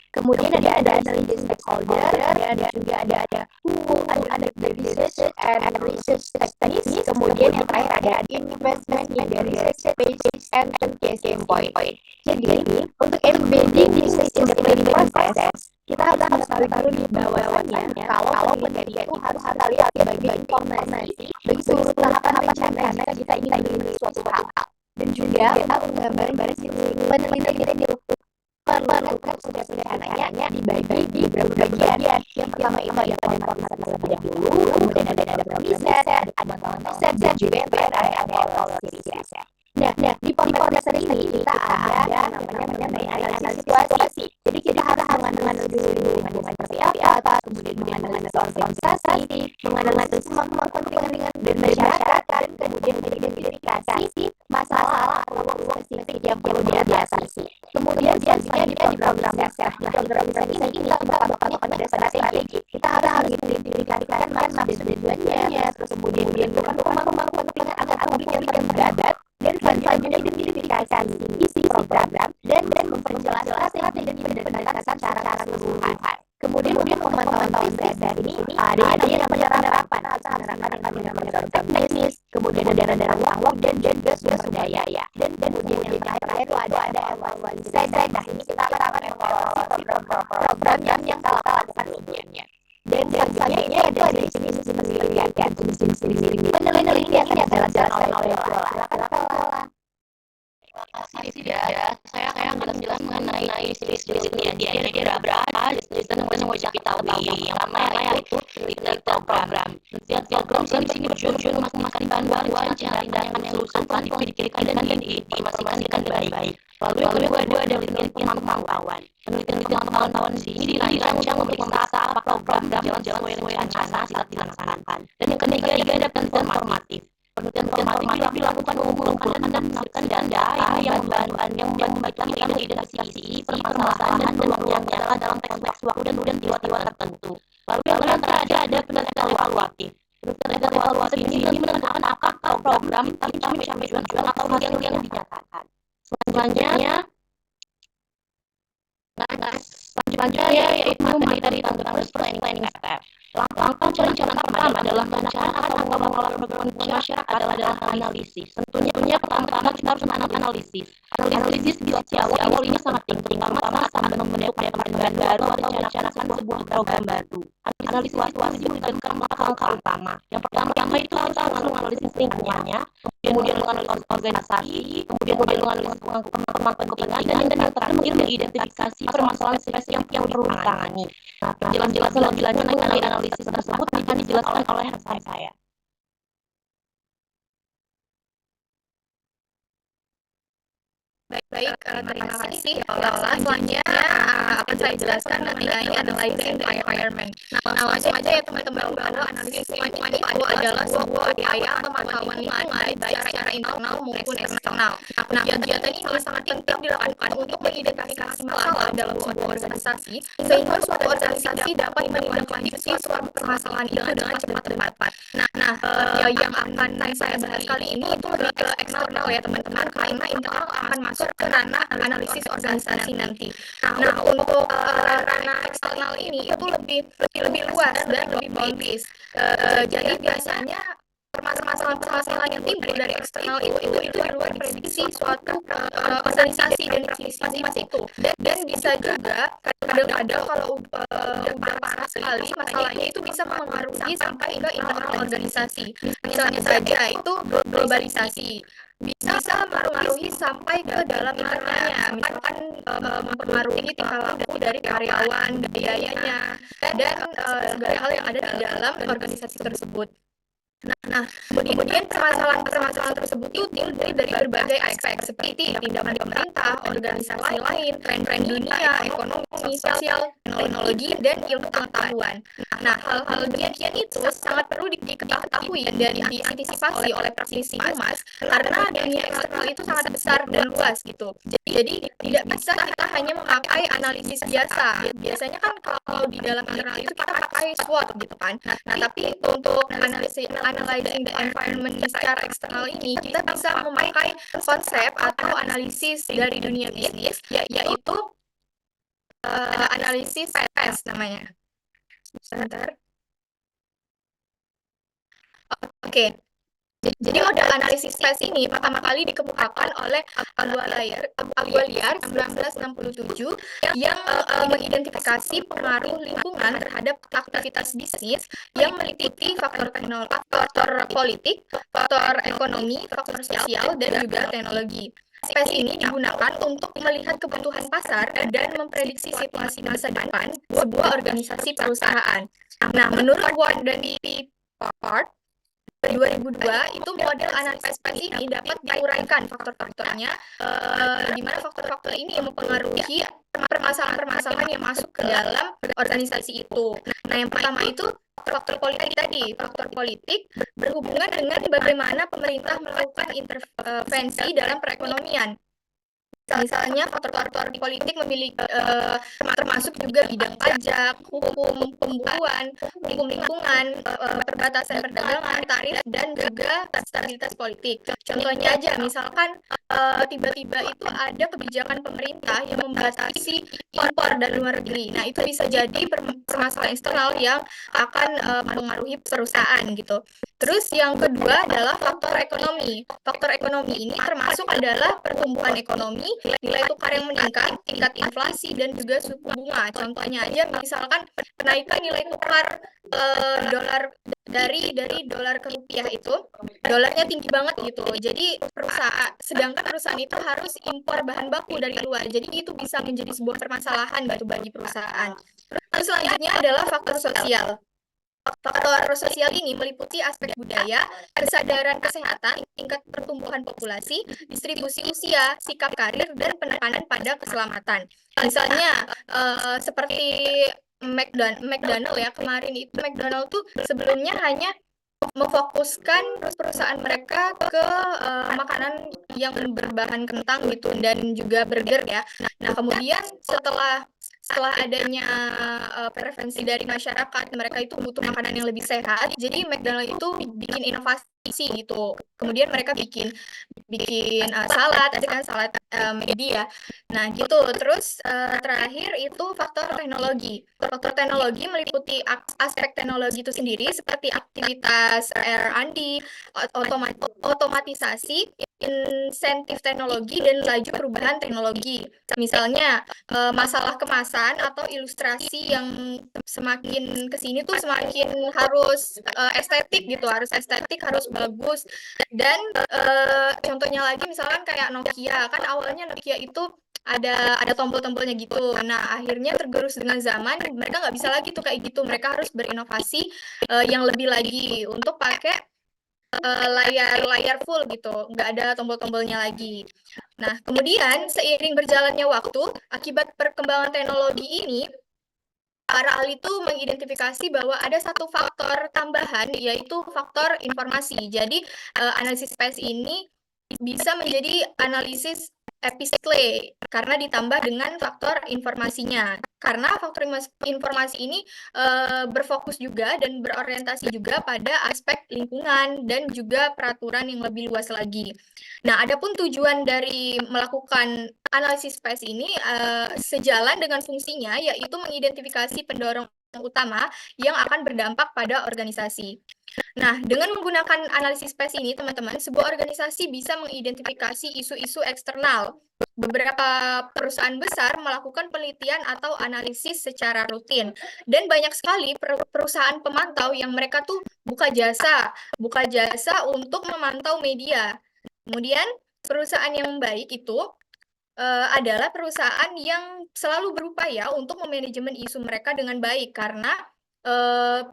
Kemudian ada analysis stakeholder, dan juga ada who under the research and research techniques. Kemudian yang terakhir ada investment in the research basis and case point. Jadi untuk embedding research in the planning process, kita harus mengetahui di bawahnya kalau penelitian itu harus kita lihat sebagai informasi bagi seluruh tahapan rencana jika kita ingin memiliki suatu hal. Dan juga kita mengambil dibagi di beberapa bagian. Yang pertama itu ada informasi terlebih dahulu, kemudian ada riset, ada riset, dan juga yang terakhir ada evaluasi riset. Nah, di pembahasan dasar ini kita ada namanya mengenai analisis situasi. Jadi kita harus menganalisis dulu lingkungan seperti apa, kemudian menganalisis organisasi, menganalisis kemampuan kepentingan dan masyarakat, dan kemudian mengidentifikasi masalah atau spesifik yang perlu diatasi. Kemudian selanjutnya di program riset. Di program riset ini kita berpatokan pada strategi. Kita harus mengidentifikasikan maksud tujuannya, terus kemudian kemampuan kepentingan agar publik yang berat, dan selanjutnya identifikasi isi program dan memperjelas strategi dan pendekatan cara keseluruhan. Kemudian pemantauan riset ini ada yang penerapan dengan metode teknis, kemudian ada waktu dan juga sumber daya ya. Dan kemudian yang terakhir itu ada evaluasi. Nah, ini kita akan evaluasi program yang telah lakukan sebelumnya. Dan selanjutnya itu ada jenis-jenis penelitian, penelitian yang dijelaskan oleh Lola. Tidak, saya akan jelas mengenai jenis-jenisnya. Dia ada berapa jenis yang mau kita tahu. Yang pertama yaitu little program. Setiap program di sini berjumlah masing-masing bahan yang diusulkan, dipikirkan dan dimasing-masingkan baik. Lalu yang kedua ada penelitian pemantauan. Penelitian pemantauan di sini dirancang memeriksa apa program jalan-jalan sesuai rencana saat dilaksanakan. Dan yang ketiga ada penelitian formatif. Penelitian formatif dilakukan mengumpulkan dan menampilkan data yang membantu identifikasi permasalahan dan penyelesaian dalam teks waktu dan tiwa-tiwa tertentu. Lalu yang terakhir ada penelitian evaluatif. Penelitian evaluatif ini menentukan apakah program mencapai tujuan atau hasil yang dinyatakan. Selanjutnya yaitu materi dari tentang planning step. Langkah cara pertama dalam perencanaan atau mengelola program masyarakat adalah analisis. Tentunya pertama kita harus menganalisis. Analisis di awal ini sangat penting karena sambil membentuk program baru atau merencanakan sebuah program baru. Analisis situasi merupakan langkah utama. Yang pertama itu kita harus menganalisis lingkungannya, kemudian menganalisis organisasi, kemudian menganalisis kepentingan, dan yang terakhir mengidentifikasi permasalahan spesifik yang perlu ditangani. Nah, jelas-jelas lebih lanjut mengenai analisis tersebut akan dijelaskan oleh rekan saya. Baik, terima kasih Lola. Selanjutnya akan saya jelaskan mengenai analyzing the environment. Nah, langsung aja ya teman-teman, bahwa analisis lingkungan itu adalah sebuah upaya pemantauan lingkungan baik secara internal maupun eksternal. Nah, kegiatan ini sangat penting dilakukan untuk mengidentifikasi masalah dalam sebuah organisasi, sehingga suatu organisasi dapat menindaklanjuti suatu permasalahan itu dengan cepat dan tepat. Nah, yang akan saya bahas kali ini itu lebih ke eksternal ya teman-teman, karena internal akan masuk ke ranah analisis organisasi nanti. Nah, untuk ranah eksternal ini itu lebih luas dan lebih bounties. Jadi biasanya permasalahan yang timbul dari eksternal itu di luar prediksi suatu organisasi dan praktisi itu. Dan bisa juga kadang-kadang kalau udah parah sekali masalahnya itu bisa mempengaruhi sampai ke internal organisasi. Misalnya saja itu globalisasi. Bisa mempengaruhi sampai ke dalam internalnya, misalkan mempengaruhi tingkah laku dari karyawan, biayanya, dan segala hal yang ada di dalam organisasi tersebut. Nah, kemudian permasalahan tersebut itu timbul dari berbagai aspek seperti tindakan pemerintah, organisasi lain, tren dunia, ekonomi, sosial, teknologi, dan ilmu pengetahuan. Nah, hal-hal demikian itu sangat perlu diketahui dan diantisipasi oleh praktisi humas karena dunia eksternal itu sangat besar dan luas gitu. Jadi tidak bisa kita hanya memakai analisis biasa. Biasanya kan kalau di dalam internal itu kita pakai SWOT gitu kan. Nah, tapi untuk analyzing the environment secara eksternal ini kita bisa memakai konsep atau analisis dari dunia bisnis yaitu analisis PES namanya. Sebentar. Oke. Jadi model analisis PES ini pertama kali dikemukakan oleh Agualiar 1967 yang mengidentifikasi pengaruh lingkungan terhadap aktivitas bisnis yang meliputi faktor politik, faktor ekonomi, faktor sosial, dan juga teknologi. Space ini digunakan untuk melihat kebutuhan pasar dan memprediksi situasi masa depan sebuah organisasi perusahaan. Nah, menurut Ward dan Part 2002 itu model analisis space ini dapat diuraikan faktor-faktornya, di mana faktor-faktor ini yang mempengaruhi permasalahan-permasalahan yang masuk ke dalam organisasi itu. Nah, yang pertama itu faktor politik tadi. Faktor politik berhubungan dengan bagaimana pemerintah melakukan intervensi dalam perekonomian. Misalnya faktor-faktor politik memiliki termasuk juga bidang pajak, hukum, pemburuan, hukum lingkungan, perbatasan perdagangan, tarif, dan juga stabilitas politik. Contohnya aja, misalkan tiba-tiba itu ada kebijakan pemerintah yang membatasi impor dari luar negeri. Nah, itu bisa jadi permasalahan eksternal yang akan mempengaruhi perusahaan gitu. Terus yang kedua adalah faktor ekonomi. Faktor ekonomi ini termasuk adalah pertumbuhan ekonomi, nilai tukar yang meningkat, tingkat inflasi, dan juga suku bunga. Contohnya aja misalkan kenaikan nilai tukar dolar dari dolar ke rupiah itu, dolarnya tinggi banget gitu. Jadi sedangkan perusahaan itu harus impor bahan baku dari luar. Jadi itu bisa menjadi sebuah permasalahan gitu bagi perusahaan. Lalu selanjutnya adalah faktor sosial. Faktor sosial ini meliputi aspek budaya, kesadaran kesehatan, tingkat pertumbuhan populasi, distribusi usia, sikap karir, dan penekanan pada keselamatan. Misalnya, seperti McDonald ya, kemarin itu McDonald tuh sebelumnya hanya memfokuskan perusahaan mereka ke makanan yang berbahan kentang gitu dan juga burger ya. Nah, kemudian setelah adanya preferensi dari masyarakat, mereka itu butuh makanan yang lebih sehat. Jadi McDonald itu bikin inovasi gitu. Kemudian mereka bikin salad, ada kan salad media. Nah, gitu. Terus terakhir itu faktor teknologi. Faktor teknologi meliputi aspek teknologi itu sendiri seperti aktivitas R&D, otomatisasi, insentif teknologi, dan laju perubahan teknologi. Misalnya masalah kemasan atau ilustrasi yang semakin kesini tuh semakin harus estetik gitu, harus bagus. Dan contohnya lagi misalkan kayak Nokia, kan awalnya Nokia itu ada tombol-tombolnya gitu. Nah, akhirnya tergerus dengan zaman, mereka nggak bisa lagi tuh kayak gitu. Mereka harus berinovasi yang lebih lagi untuk pakai layar full gitu, nggak ada tombol-tombolnya lagi. Nah, kemudian seiring berjalannya waktu, akibat perkembangan teknologi ini, para ahli itu mengidentifikasi bahwa ada satu faktor tambahan, yaitu faktor informasi. Jadi, analisis space ini bisa menjadi analisis epistle karena ditambah dengan faktor informasinya. Karena faktor informasi ini berfokus juga dan berorientasi juga pada aspek lingkungan dan juga peraturan yang lebih luas lagi. Nah, adapun tujuan dari melakukan analisis space ini sejalan dengan fungsinya, yaitu mengidentifikasi pendorong utama yang akan berdampak pada organisasi. Nah, dengan menggunakan analisis space ini, teman-teman, sebuah organisasi bisa mengidentifikasi isu-isu eksternal. Beberapa perusahaan besar melakukan penelitian atau analisis secara rutin. Dan banyak sekali perusahaan pemantau yang mereka tuh buka jasa untuk memantau media. Kemudian, perusahaan yang baik itu adalah perusahaan yang selalu berupaya untuk memanajemen isu mereka dengan baik, karena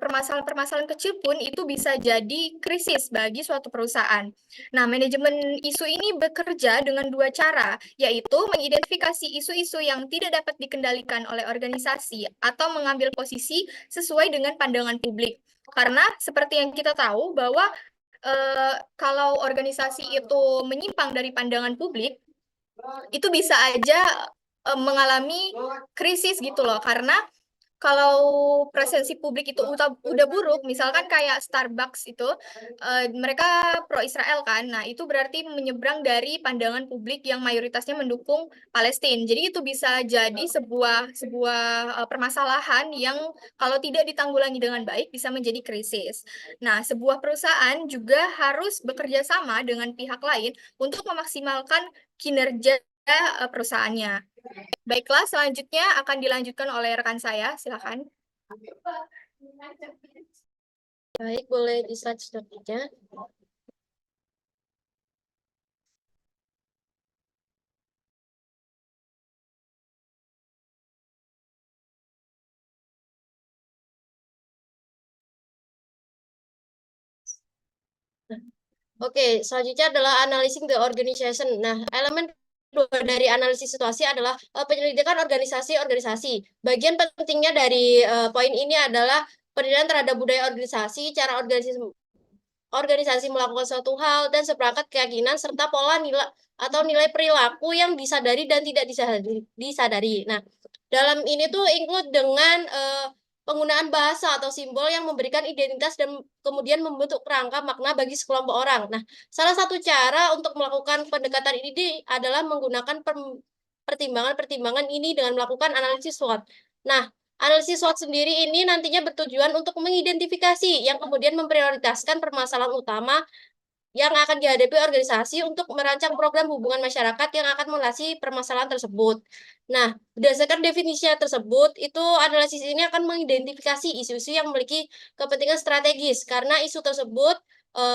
permasalahan-permasalahan kecil pun itu bisa jadi krisis bagi suatu perusahaan. Nah, manajemen isu ini bekerja dengan dua cara, yaitu mengidentifikasi isu-isu yang tidak dapat dikendalikan oleh organisasi atau mengambil posisi sesuai dengan pandangan publik. Karena seperti yang kita tahu bahwa kalau organisasi itu menyimpang dari pandangan publik, itu bisa aja mengalami krisis gitu loh, karena kalau presensi publik itu udah buruk, misalkan kayak Starbucks itu mereka pro Israel kan, nah itu berarti menyeberang dari pandangan publik yang mayoritasnya mendukung Palestina. Jadi itu bisa jadi sebuah permasalahan yang kalau tidak ditanggulangi dengan baik bisa menjadi krisis. Nah, sebuah perusahaan juga harus bekerja sama dengan pihak lain untuk memaksimalkan kinerja perusahaannya. Baiklah, selanjutnya akan dilanjutkan oleh rekan saya. Silakan. Baik, boleh di slide selanjutnya. Oke, selanjutnya adalah analyzing the organization. Nah, elemen kedua dari analisis situasi adalah penyelidikan organisasi-organisasi. Bagian pentingnya dari poin ini adalah penilaian terhadap budaya organisasi, cara organisasi melakukan suatu hal, dan seperangkat keyakinan serta pola nilai atau nilai perilaku yang disadari dan tidak disadari. Nah, dalam ini tuh include dengan penggunaan bahasa atau simbol yang memberikan identitas dan kemudian membentuk kerangka makna bagi sekelompok orang. Nah, salah satu cara untuk melakukan pendekatan ini adalah menggunakan pertimbangan-pertimbangan ini dengan melakukan analisis SWOT. Nah, analisis SWOT sendiri ini nantinya bertujuan untuk mengidentifikasi yang kemudian memprioritaskan permasalahan utama yang akan dihadapi organisasi untuk merancang program hubungan masyarakat yang akan mengatasi permasalahan tersebut. Nah, berdasarkan definisinya tersebut, itu analisis ini akan mengidentifikasi isu-isu yang memiliki kepentingan strategis, karena isu tersebut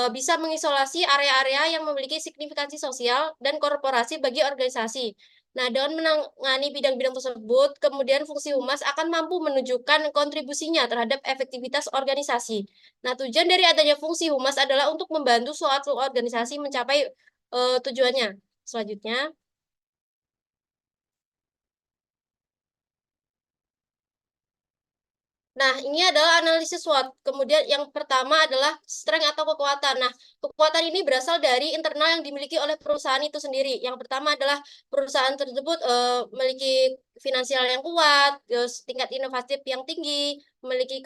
bisa mengisolasi area-area yang memiliki signifikansi sosial dan korporasi bagi organisasi. Nah, dengan menangani bidang-bidang tersebut, kemudian fungsi humas akan mampu menunjukkan kontribusinya terhadap efektivitas organisasi. Nah, tujuan dari adanya fungsi humas adalah untuk membantu suatu organisasi mencapai tujuannya. Selanjutnya, nah, ini adalah analisis SWOT. Kemudian yang pertama adalah strength atau kekuatan. Nah, kekuatan ini berasal dari internal yang dimiliki oleh perusahaan itu sendiri. Yang pertama adalah perusahaan tersebut memiliki finansial yang kuat, terus tingkat inovatif yang tinggi, memiliki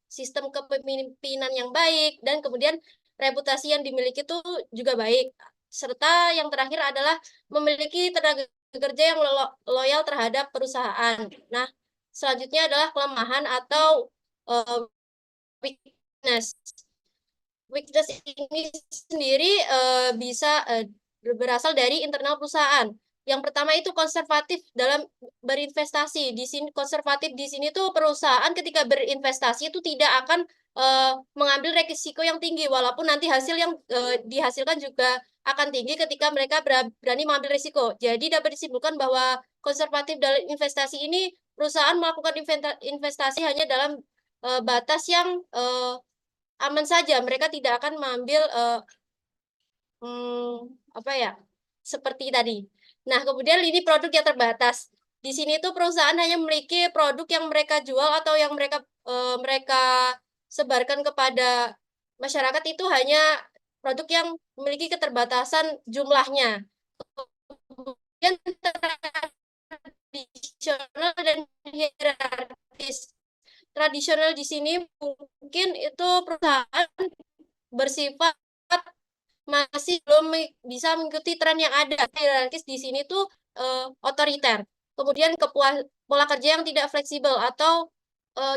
sistem kepemimpinan yang baik, dan kemudian reputasi yang dimiliki itu juga baik. Serta yang terakhir adalah memiliki tenaga kerja yang loyal terhadap perusahaan. Nah, selanjutnya adalah kelemahan atau weakness. Weakness ini sendiri bisa berasal dari internal perusahaan. Yang pertama itu konservatif dalam berinvestasi. Di sini konservatif di sini tuh perusahaan ketika berinvestasi itu tidak akan mengambil risiko yang tinggi, walaupun nanti hasil yang dihasilkan juga akan tinggi ketika mereka berani mengambil risiko. Jadi dapat disimpulkan bahwa konservatif dalam investasi ini perusahaan melakukan investasi hanya dalam batas yang aman saja. Mereka tidak akan mengambil apa ya, seperti tadi. Nah, kemudian lini produk yang terbatas. Di sini tuh perusahaan hanya memiliki produk yang mereka jual atau yang mereka sebarkan kepada masyarakat itu hanya produk yang memiliki keterbatasan jumlahnya. Kemudian tradisional dan hierarkis. Tradisional di sini mungkin itu perusahaan bersifat masih belum bisa mengikuti tren yang ada. Hierarkis di sini tuh otoriter. Kemudian pola kerja yang tidak fleksibel atau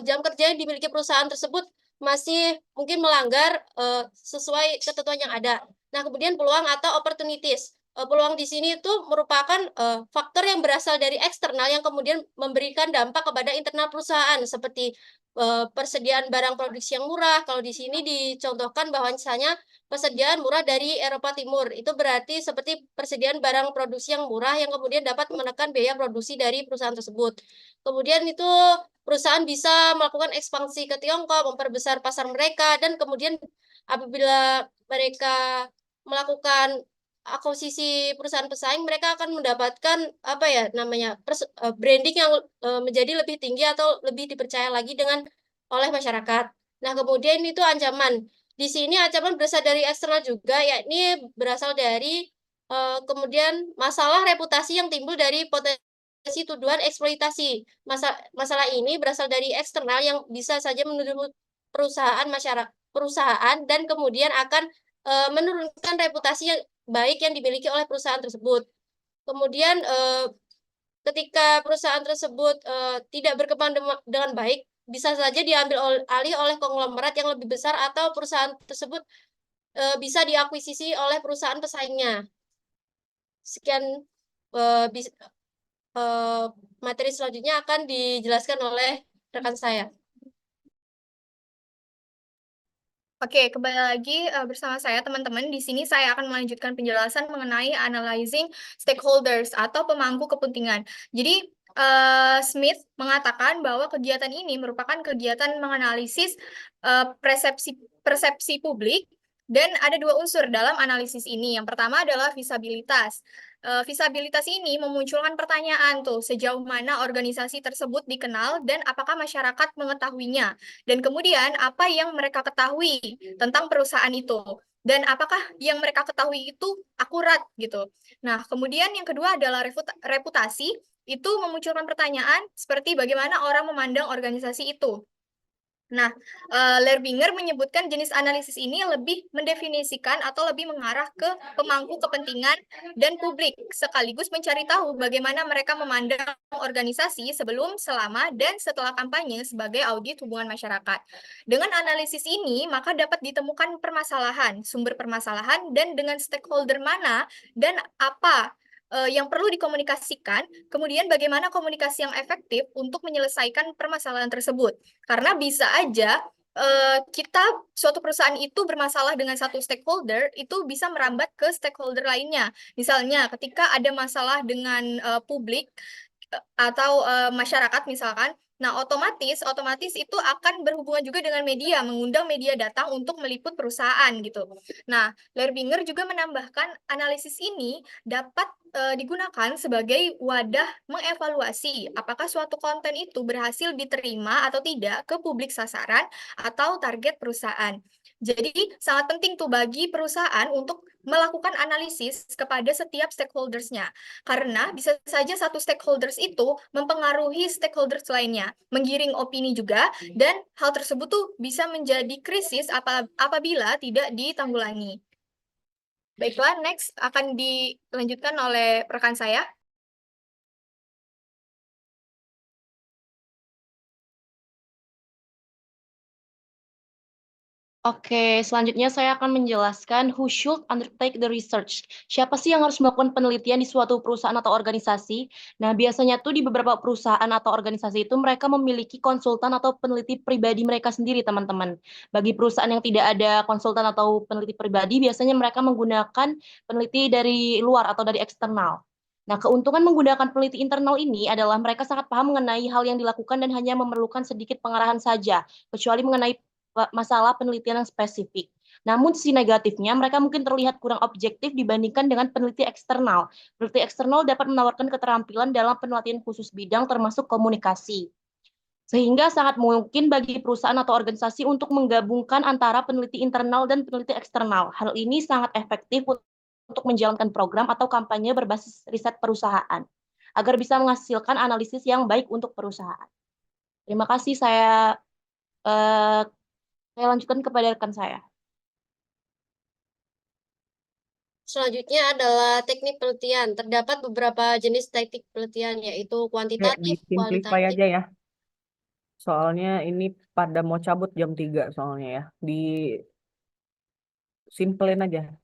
jam kerja yang dimiliki perusahaan tersebut masih mungkin melanggar sesuai ketentuan yang ada. Nah, kemudian peluang atau opportunities. Peluang di sini itu merupakan faktor yang berasal dari eksternal yang kemudian memberikan dampak kepada internal perusahaan seperti persediaan barang produksi yang murah. Kalau di sini dicontohkan bahwa misalnya persediaan murah dari Eropa Timur. Itu berarti seperti persediaan barang produksi yang murah yang kemudian dapat menekan biaya produksi dari perusahaan tersebut. Kemudian itu perusahaan bisa melakukan ekspansi ke Tiongkok, memperbesar pasar mereka, dan kemudian apabila mereka melakukan akuisisi perusahaan pesaing, mereka akan mendapatkan apa ya namanya branding yang menjadi lebih tinggi atau lebih dipercaya lagi oleh masyarakat. Nah, kemudian itu ancaman. Di sini ancaman berasal dari eksternal juga, yakni berasal dari kemudian masalah reputasi yang timbul dari potensi tuduhan eksploitasi. Masalah ini berasal dari eksternal yang bisa saja menuduh perusahaan dan kemudian akan menurunkan reputasi yang baik yang dimiliki oleh perusahaan tersebut. Kemudian ketika perusahaan tersebut tidak berkembang dengan baik, bisa saja diambil alih oleh konglomerat yang lebih besar atau perusahaan tersebut bisa diakuisisi oleh perusahaan pesaingnya. Sekian materi selanjutnya akan dijelaskan oleh rekan saya. Oke, kembali lagi bersama saya teman-teman. Di sini saya akan melanjutkan penjelasan mengenai analyzing stakeholders atau pemangku kepentingan. Jadi Smith mengatakan bahwa kegiatan ini merupakan kegiatan menganalisis persepsi publik Dan ada dua unsur dalam analisis ini. Yang pertama adalah visabilitas. Visabilitas ini memunculkan pertanyaan tuh, sejauh mana organisasi tersebut dikenal dan apakah masyarakat mengetahuinya. Dan kemudian apa yang mereka ketahui tentang perusahaan itu. Dan apakah yang mereka ketahui itu akurat gitu. Nah, kemudian yang kedua adalah reputasi. Itu memunculkan pertanyaan seperti bagaimana orang memandang organisasi itu. Nah, Lerbinger menyebutkan jenis analisis ini lebih mendefinisikan atau lebih mengarah ke pemangku kepentingan dan publik, sekaligus mencari tahu bagaimana mereka memandang organisasi sebelum, selama, dan setelah kampanye sebagai audit hubungan masyarakat. Dengan analisis ini, maka dapat ditemukan permasalahan, sumber permasalahan, dan dengan stakeholder mana dan apa yang perlu dikomunikasikan, kemudian bagaimana komunikasi yang efektif untuk menyelesaikan permasalahan tersebut. Karena bisa aja suatu perusahaan itu bermasalah dengan satu stakeholder, itu bisa merambat ke stakeholder lainnya. Misalnya ketika ada masalah dengan publik atau masyarakat misalkan, nah otomatis itu akan berhubungan juga dengan media, mengundang media datang untuk meliput perusahaan gitu. Nah, Lerbinger juga menambahkan analisis ini dapat digunakan sebagai wadah mengevaluasi apakah suatu konten itu berhasil diterima atau tidak ke publik sasaran atau target perusahaan. Jadi sangat penting tuh bagi perusahaan untuk melakukan analisis kepada setiap stakeholders-nya. Karena bisa saja satu stakeholders itu mempengaruhi stakeholders lainnya, menggiring opini juga, dan hal tersebut tuh bisa menjadi krisis apabila tidak ditanggulangi. Baiklah, next akan dilanjutkan oleh rekan saya. Oke, selanjutnya saya akan menjelaskan who should undertake the research. Siapa sih yang harus melakukan penelitian di suatu perusahaan atau organisasi? Nah, biasanya tuh di beberapa perusahaan atau organisasi itu mereka memiliki konsultan atau peneliti pribadi mereka sendiri, teman-teman. Bagi perusahaan yang tidak ada konsultan atau peneliti pribadi, biasanya mereka menggunakan peneliti dari luar atau dari eksternal. Nah, keuntungan menggunakan peneliti internal ini adalah mereka sangat paham mengenai hal yang dilakukan dan hanya memerlukan sedikit pengarahan saja, kecuali mengenai masalah penelitian yang spesifik. Namun sisi negatifnya, mereka mungkin terlihat kurang objektif dibandingkan dengan peneliti eksternal. Peneliti eksternal dapat menawarkan keterampilan dalam penelitian khusus bidang termasuk komunikasi. Sehingga sangat mungkin bagi perusahaan atau organisasi untuk menggabungkan antara peneliti internal dan peneliti eksternal. Hal ini sangat efektif untuk menjalankan program atau kampanye berbasis riset perusahaan, agar bisa menghasilkan analisis yang baik untuk perusahaan. Terima kasih, saya lanjutkan kepada rekan saya. Selanjutnya adalah teknik penelitian. Terdapat beberapa jenis teknik penelitian, yaitu kuantitatif, Disimplify kualitatif. aja ya. Soalnya ini pada mau cabut jam 3 soalnya ya. Simpelin aja.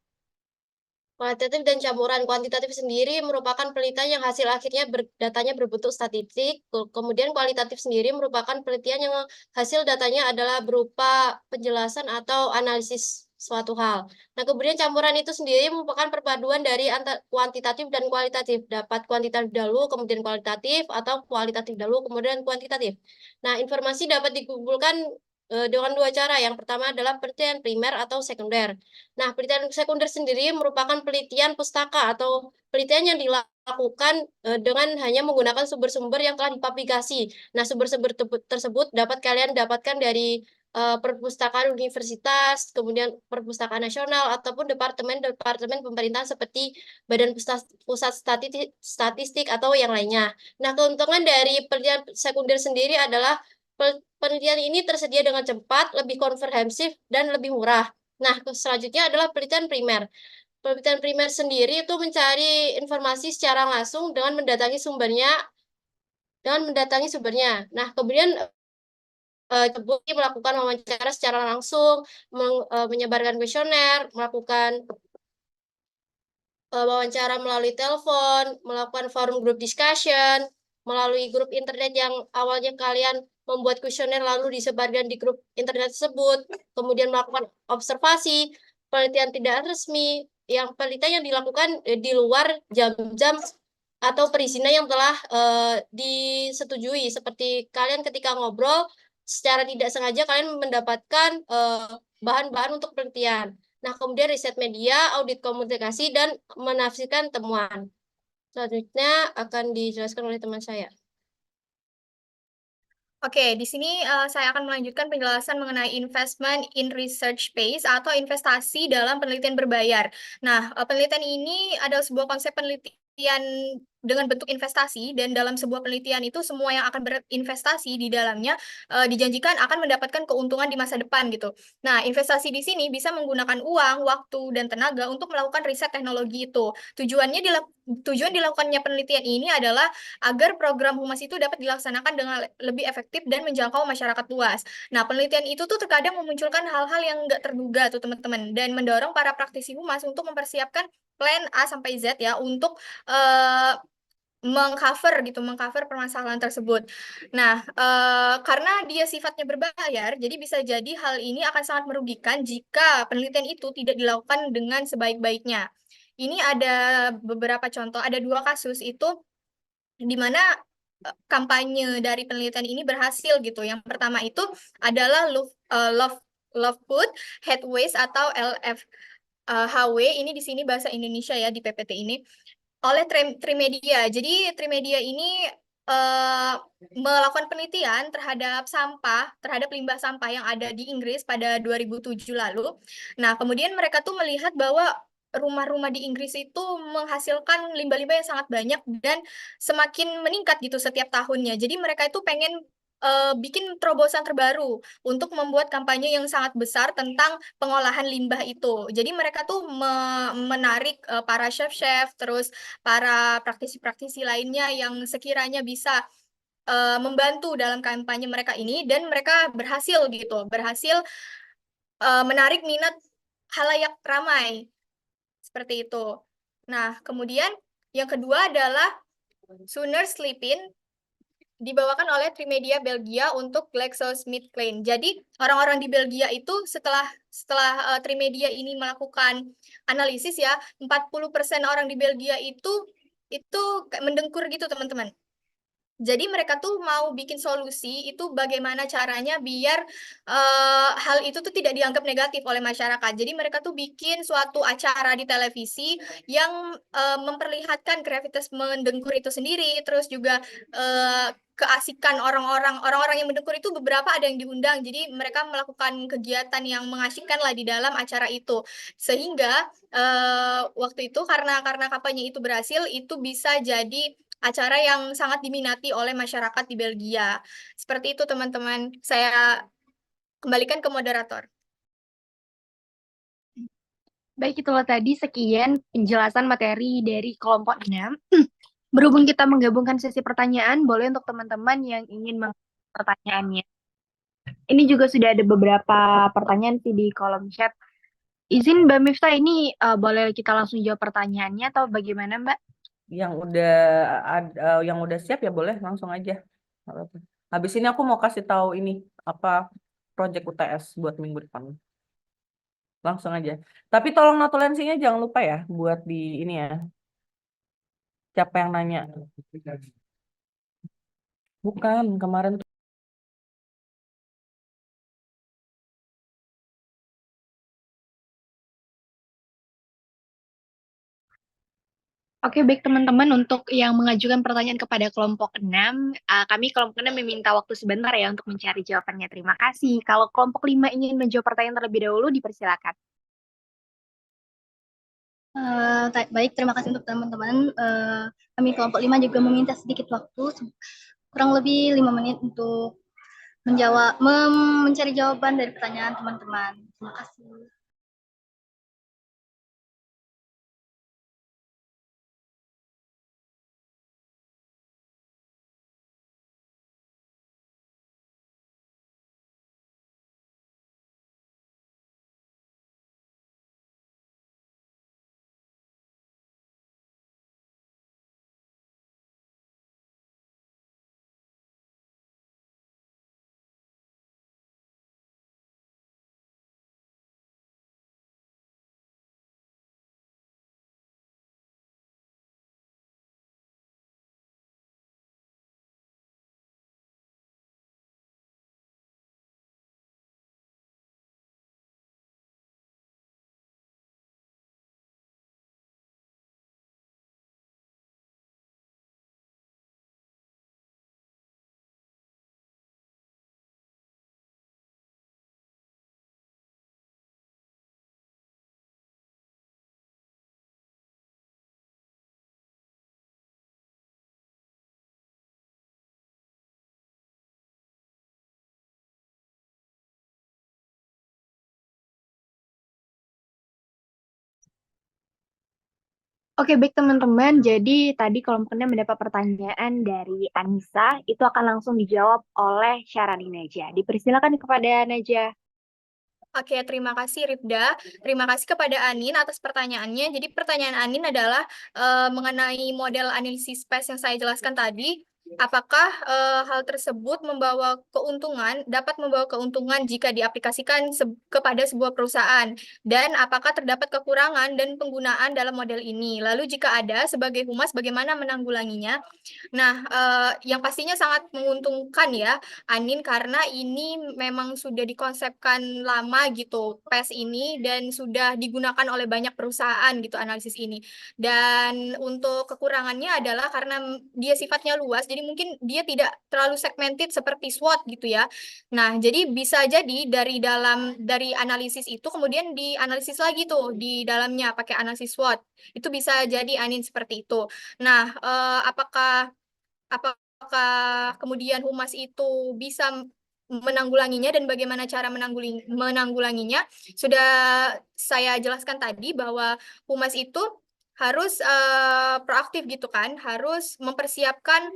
Kualitatif dan campuran. Kuantitatif sendiri merupakan penelitian yang hasil akhirnya datanya berbentuk statistik. Kemudian kualitatif sendiri merupakan penelitian yang hasil datanya adalah berupa penjelasan atau analisis suatu hal. Nah, kemudian campuran itu sendiri merupakan perpaduan dari antara kuantitatif dan kualitatif. Dapat kuantitatif dahulu, kemudian kualitatif, atau kualitatif dahulu, kemudian kuantitatif. Nah, informasi dapat dikumpulkan dengan dua cara. Yang pertama adalah penelitian primer atau sekunder. Nah, penelitian sekunder sendiri merupakan penelitian pustaka atau penelitian yang dilakukan dengan hanya menggunakan sumber-sumber yang telah dipublikasi. Nah, sumber-sumber tersebut dapat kalian dapatkan dari perpustakaan universitas, kemudian perpustakaan nasional, ataupun departemen-departemen pemerintahan seperti Badan Pusat Statistik atau yang lainnya. Nah, keuntungan dari penelitian sekunder sendiri adalah penelitian ini tersedia dengan cepat, lebih komprehensif, dan lebih murah. Nah, selanjutnya adalah penelitian primer. Penelitian primer sendiri itu mencari informasi secara langsung dengan mendatangi sumbernya. Nah, kemudian terbukti melakukan wawancara secara langsung, menyebarkan kuesioner, melakukan wawancara melalui telepon, melakukan forum group discussion, melalui grup internet yang awalnya kalian membuat kuesioner lalu disebarkan di grup internet tersebut, kemudian melakukan observasi, penelitian tidak resmi, penelitian yang dilakukan di luar jam-jam atau perizinan yang telah disetujui, seperti kalian ketika ngobrol, secara tidak sengaja kalian mendapatkan bahan-bahan untuk penelitian. Nah, kemudian riset media, audit komunikasi, dan menafsirkan temuan. Selanjutnya akan dijelaskan oleh teman saya. Oke, di sini saya akan melanjutkan penjelasan mengenai investment in research base atau investasi dalam penelitian berbayar. Nah, penelitian ini adalah sebuah konsep penelitian dengan bentuk investasi, dan dalam sebuah penelitian itu semua yang akan berinvestasi di dalamnya dijanjikan akan mendapatkan keuntungan di masa depan gitu. Nah, investasi di sini bisa menggunakan uang, waktu, dan tenaga untuk melakukan riset teknologi itu. Tujuan dilakukannya penelitian ini adalah agar program humas itu dapat dilaksanakan dengan lebih efektif dan menjangkau masyarakat luas. Nah, penelitian itu tuh terkadang memunculkan hal-hal yang nggak terduga tuh teman-teman, dan mendorong para praktisi humas untuk mempersiapkan plan A sampai Z ya untuk mengcover permasalahan tersebut. Nah, karena dia sifatnya berbayar, jadi bisa jadi hal ini akan sangat merugikan jika penelitian itu tidak dilakukan dengan sebaik-baiknya. Ini ada beberapa contoh, ada 2 kasus itu di mana kampanye dari penelitian ini berhasil gitu. Yang pertama itu adalah Love Food Headways atau LFHW, ini di sini bahasa Indonesia ya di PPT ini, oleh Trimedia. Jadi Trimedia ini melakukan penelitian terhadap limbah sampah yang ada di Inggris pada 2007 lalu. Nah, kemudian mereka tuh melihat bahwa rumah-rumah di Inggris itu menghasilkan limbah-limbah yang sangat banyak dan semakin meningkat gitu setiap tahunnya. Jadi mereka itu pengen bikin terobosan terbaru untuk membuat kampanye yang sangat besar tentang pengolahan limbah itu. Jadi mereka tuh menarik para chef-chef, terus para praktisi-praktisi lainnya yang sekiranya bisa membantu dalam kampanye mereka ini, dan mereka berhasil gitu, berhasil menarik minat halayak ramai seperti itu. Nah, kemudian yang kedua adalah Sooner Sleepin, dibawakan oleh Trimedia Belgia untuk GlaxoSmithKline. Jadi orang-orang di Belgia itu setelah Trimedia ini melakukan analisis ya, 40% orang di Belgia itu mendengkur gitu teman-teman. Jadi mereka tuh mau bikin solusi itu bagaimana caranya biar hal itu tuh tidak dianggap negatif oleh masyarakat. Jadi mereka tuh bikin suatu acara di televisi yang memperlihatkan kreativitas mendengkur itu sendiri, terus juga keasikan orang-orang yang mendengkur itu beberapa ada yang diundang. Jadi mereka melakukan kegiatan yang mengasyikkan lah di dalam acara itu. Sehingga waktu itu karena kampanye itu berhasil, itu bisa jadi acara yang sangat diminati oleh masyarakat di Belgia. Seperti itu teman-teman. Saya kembalikan ke moderator. Baik, itulah tadi sekian penjelasan materi dari kelompok 6. Berhubung kita menggabungkan sesi pertanyaan, boleh untuk teman-teman yang ingin mengajukan pertanyaannya. Ini juga sudah ada beberapa pertanyaan sih di kolom chat. Izin Mbak Miftah, ini boleh kita langsung jawab pertanyaannya atau bagaimana Mbak? Yang udah siap ya boleh langsung aja. Nggak apa-apa. Habis ini aku mau kasih tahu ini apa project UTS buat minggu depan. Langsung aja. Tapi tolong notulensinya jangan lupa ya buat di ini ya. Siapa yang nanya? Bukan, kemarin tuh. Oke, baik teman-teman, untuk yang mengajukan pertanyaan kepada kelompok 6, kami kelompok 6 meminta waktu sebentar ya untuk mencari jawabannya. Terima kasih. Kalau kelompok 5 ingin menjawab pertanyaan terlebih dahulu, dipersilakan. Baik, terima kasih untuk teman-teman. Kami kelompok 5 juga meminta sedikit waktu, kurang lebih 5 menit untuk mencari jawaban dari pertanyaan teman-teman. Terima kasih. Oke, baik teman-teman. Jadi tadi kelompoknya mendapat pertanyaan dari Anissa, itu akan langsung dijawab oleh Syarani Najah. Dipersilakan kepada Najah. Oke, terima kasih Rifda. Terima kasih kepada Anin atas pertanyaannya. Jadi pertanyaan Anin adalah mengenai model analisis space yang saya jelaskan tadi. Apakah hal tersebut dapat membawa keuntungan jika diaplikasikan kepada sebuah perusahaan? Dan apakah terdapat kekurangan dan penggunaan dalam model ini? Lalu jika ada, sebagai humas bagaimana menanggulanginya? Nah, yang pastinya sangat menguntungkan ya, Anin, karena ini memang sudah dikonsepkan lama gitu, PES ini, dan sudah digunakan oleh banyak perusahaan gitu analisis ini. Dan untuk kekurangannya adalah karena dia sifatnya luas, jadi mungkin dia tidak terlalu segmented seperti SWOT gitu ya. Nah, jadi bisa jadi dari analisis itu kemudian dianalisis lagi tuh di dalamnya pakai analisis SWOT. Itu bisa jadi Anin seperti itu. Nah, apakah kemudian humas itu bisa menanggulanginya dan bagaimana cara menanggulanginya? Sudah saya jelaskan tadi bahwa humas itu harus proaktif gitu kan, harus mempersiapkan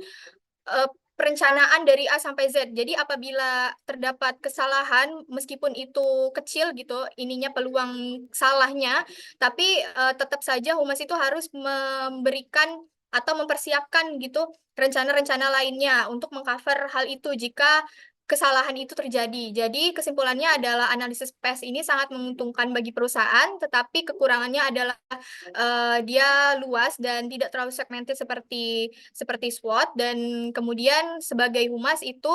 perencanaan dari A sampai Z. Jadi apabila terdapat kesalahan, meskipun itu kecil gitu, ininya peluang salahnya, tapi tetap saja humas itu harus memberikan atau mempersiapkan gitu rencana-rencana lainnya untuk mengcover hal itu jika kesalahan itu terjadi. Jadi kesimpulannya adalah analisis PES ini sangat menguntungkan bagi perusahaan, tetapi kekurangannya adalah dia luas dan tidak terlalu segmented seperti SWOT. Dan kemudian sebagai humas itu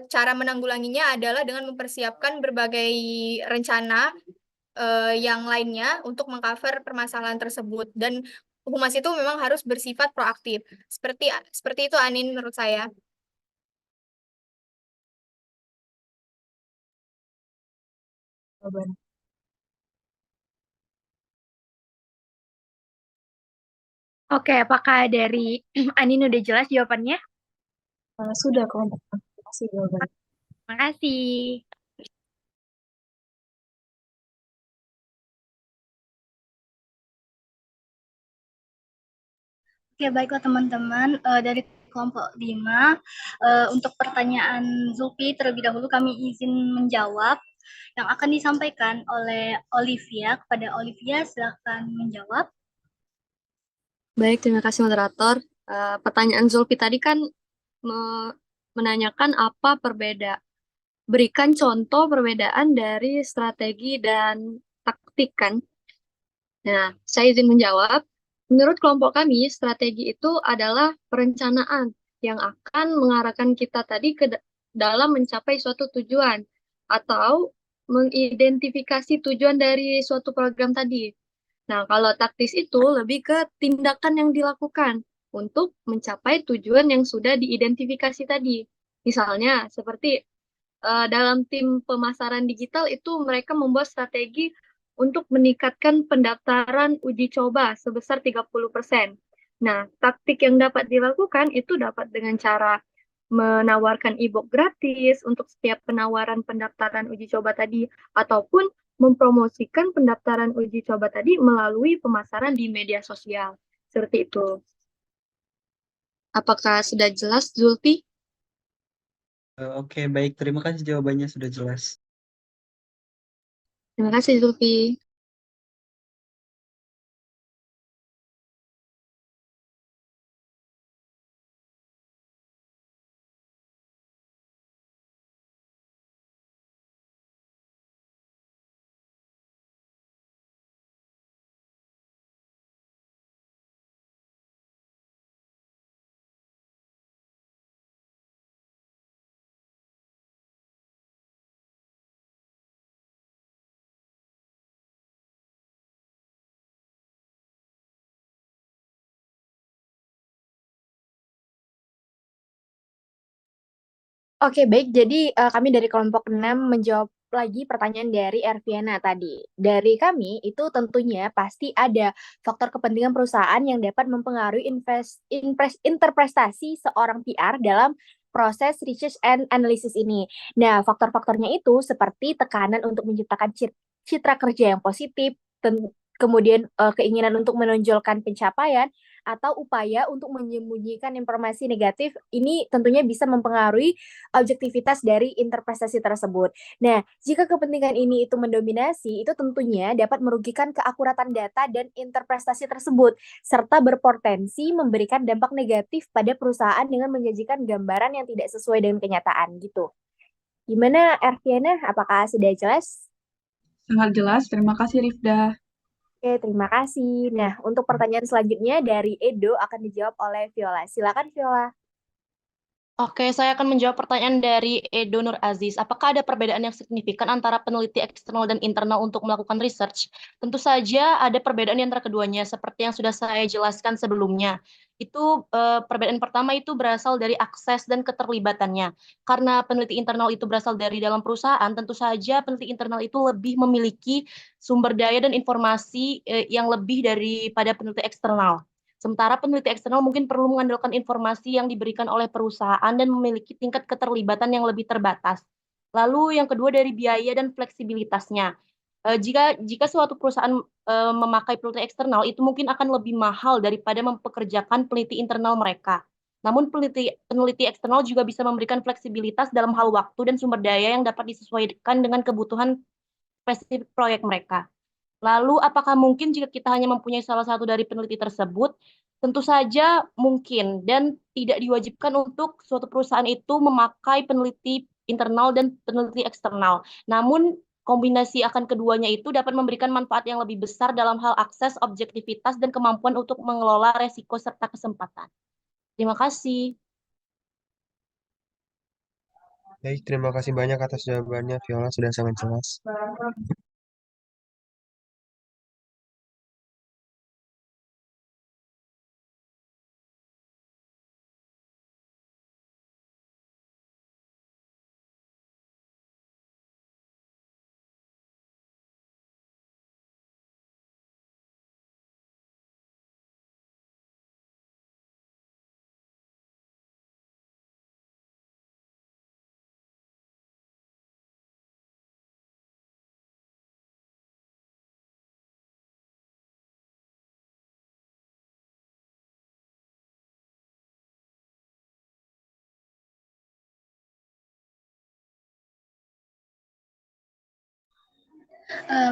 cara menanggulanginya adalah dengan mempersiapkan berbagai rencana yang lainnya untuk mengcover permasalahan tersebut. Dan humas itu memang harus bersifat proaktif. Seperti itu Anin menurut saya. Jawaban. Oke, apakah dari Anin udah jelas jawabannya? Sudah, kelompok. Terima kasih jawabannya. Terima kasih. Oke, baiklah teman-teman, dari kelompok 5, untuk pertanyaan Zulfi terlebih dahulu kami izin menjawab yang akan disampaikan oleh Olivia. Kepada Olivia, silakan menjawab. Baik, terima kasih moderator. Pertanyaan Zulfi tadi kan menanyakan apa berikan contoh perbedaan dari strategi dan taktik kan. Nah, saya izin menjawab. Menurut kelompok kami, strategi itu adalah perencanaan yang akan mengarahkan kita tadi dalam mencapai suatu tujuan atau mengidentifikasi tujuan dari suatu program tadi. Nah, kalau taktis itu lebih ke tindakan yang dilakukan untuk mencapai tujuan yang sudah diidentifikasi tadi. Misalnya, seperti dalam tim pemasaran digital itu mereka membuat strategi untuk meningkatkan pendaftaran uji coba sebesar 30%. Nah, taktik yang dapat dilakukan itu dapat dengan cara menawarkan e-book gratis untuk setiap penawaran pendaftaran uji coba tadi, ataupun mempromosikan pendaftaran uji coba tadi melalui pemasaran di media sosial. Seperti itu. Apakah sudah jelas, Zulfi? Oke, baik. Terima kasih jawabannya sudah jelas. Terima kasih, Zulfi. Oke, baik. Jadi kami dari kelompok 6 menjawab lagi pertanyaan dari Erviana tadi. Dari kami itu tentunya pasti ada faktor kepentingan perusahaan yang dapat mempengaruhi interpretasi seorang PR dalam proses research and analysis ini. Nah, faktor-faktornya itu seperti tekanan untuk menciptakan citra kerja yang positif, kemudian keinginan untuk menonjolkan pencapaian, atau upaya untuk menyembunyikan informasi negatif, ini tentunya bisa mempengaruhi objektivitas dari interpretasi tersebut. Nah, jika kepentingan ini itu mendominasi, itu tentunya dapat merugikan keakuratan data dan interpretasi tersebut, serta berpotensi memberikan dampak negatif pada perusahaan dengan menyajikan gambaran yang tidak sesuai dengan kenyataan gitu. Gimana, Erviana? Apakah sudah jelas? Sangat jelas, terima kasih Rifda. Oke, terima kasih. Nah, untuk pertanyaan selanjutnya dari Edo akan dijawab oleh Viola. Silakan, Viola. Oke, saya akan menjawab pertanyaan dari Edo Nur Aziz. Apakah ada perbedaan yang signifikan antara peneliti eksternal dan internal untuk melakukan research? Tentu saja ada perbedaan di antara keduanya, seperti yang sudah saya jelaskan sebelumnya. Perbedaan pertama itu berasal dari akses dan keterlibatannya. Karena peneliti internal itu berasal dari dalam perusahaan, tentu saja peneliti internal itu lebih memiliki sumber daya dan informasi yang lebih daripada peneliti eksternal. Sementara peneliti eksternal mungkin perlu mengandalkan informasi yang diberikan oleh perusahaan dan memiliki tingkat keterlibatan yang lebih terbatas. Lalu yang kedua dari biaya dan fleksibilitasnya. Jika suatu perusahaan memakai peneliti eksternal, itu mungkin akan lebih mahal daripada mempekerjakan peneliti internal mereka. Namun peneliti eksternal juga bisa memberikan fleksibilitas dalam hal waktu dan sumber daya yang dapat disesuaikan dengan kebutuhan spesifik proyek mereka. Lalu, apakah mungkin jika kita hanya mempunyai salah satu dari peneliti tersebut? Tentu saja mungkin, dan tidak diwajibkan untuk suatu perusahaan itu memakai peneliti internal dan peneliti eksternal. Namun, kombinasi akan keduanya itu dapat memberikan manfaat yang lebih besar dalam hal akses, objektivitas, dan kemampuan untuk mengelola resiko serta kesempatan. Terima kasih. Baik, terima kasih banyak atas jawabannya, Viola sudah sangat jelas.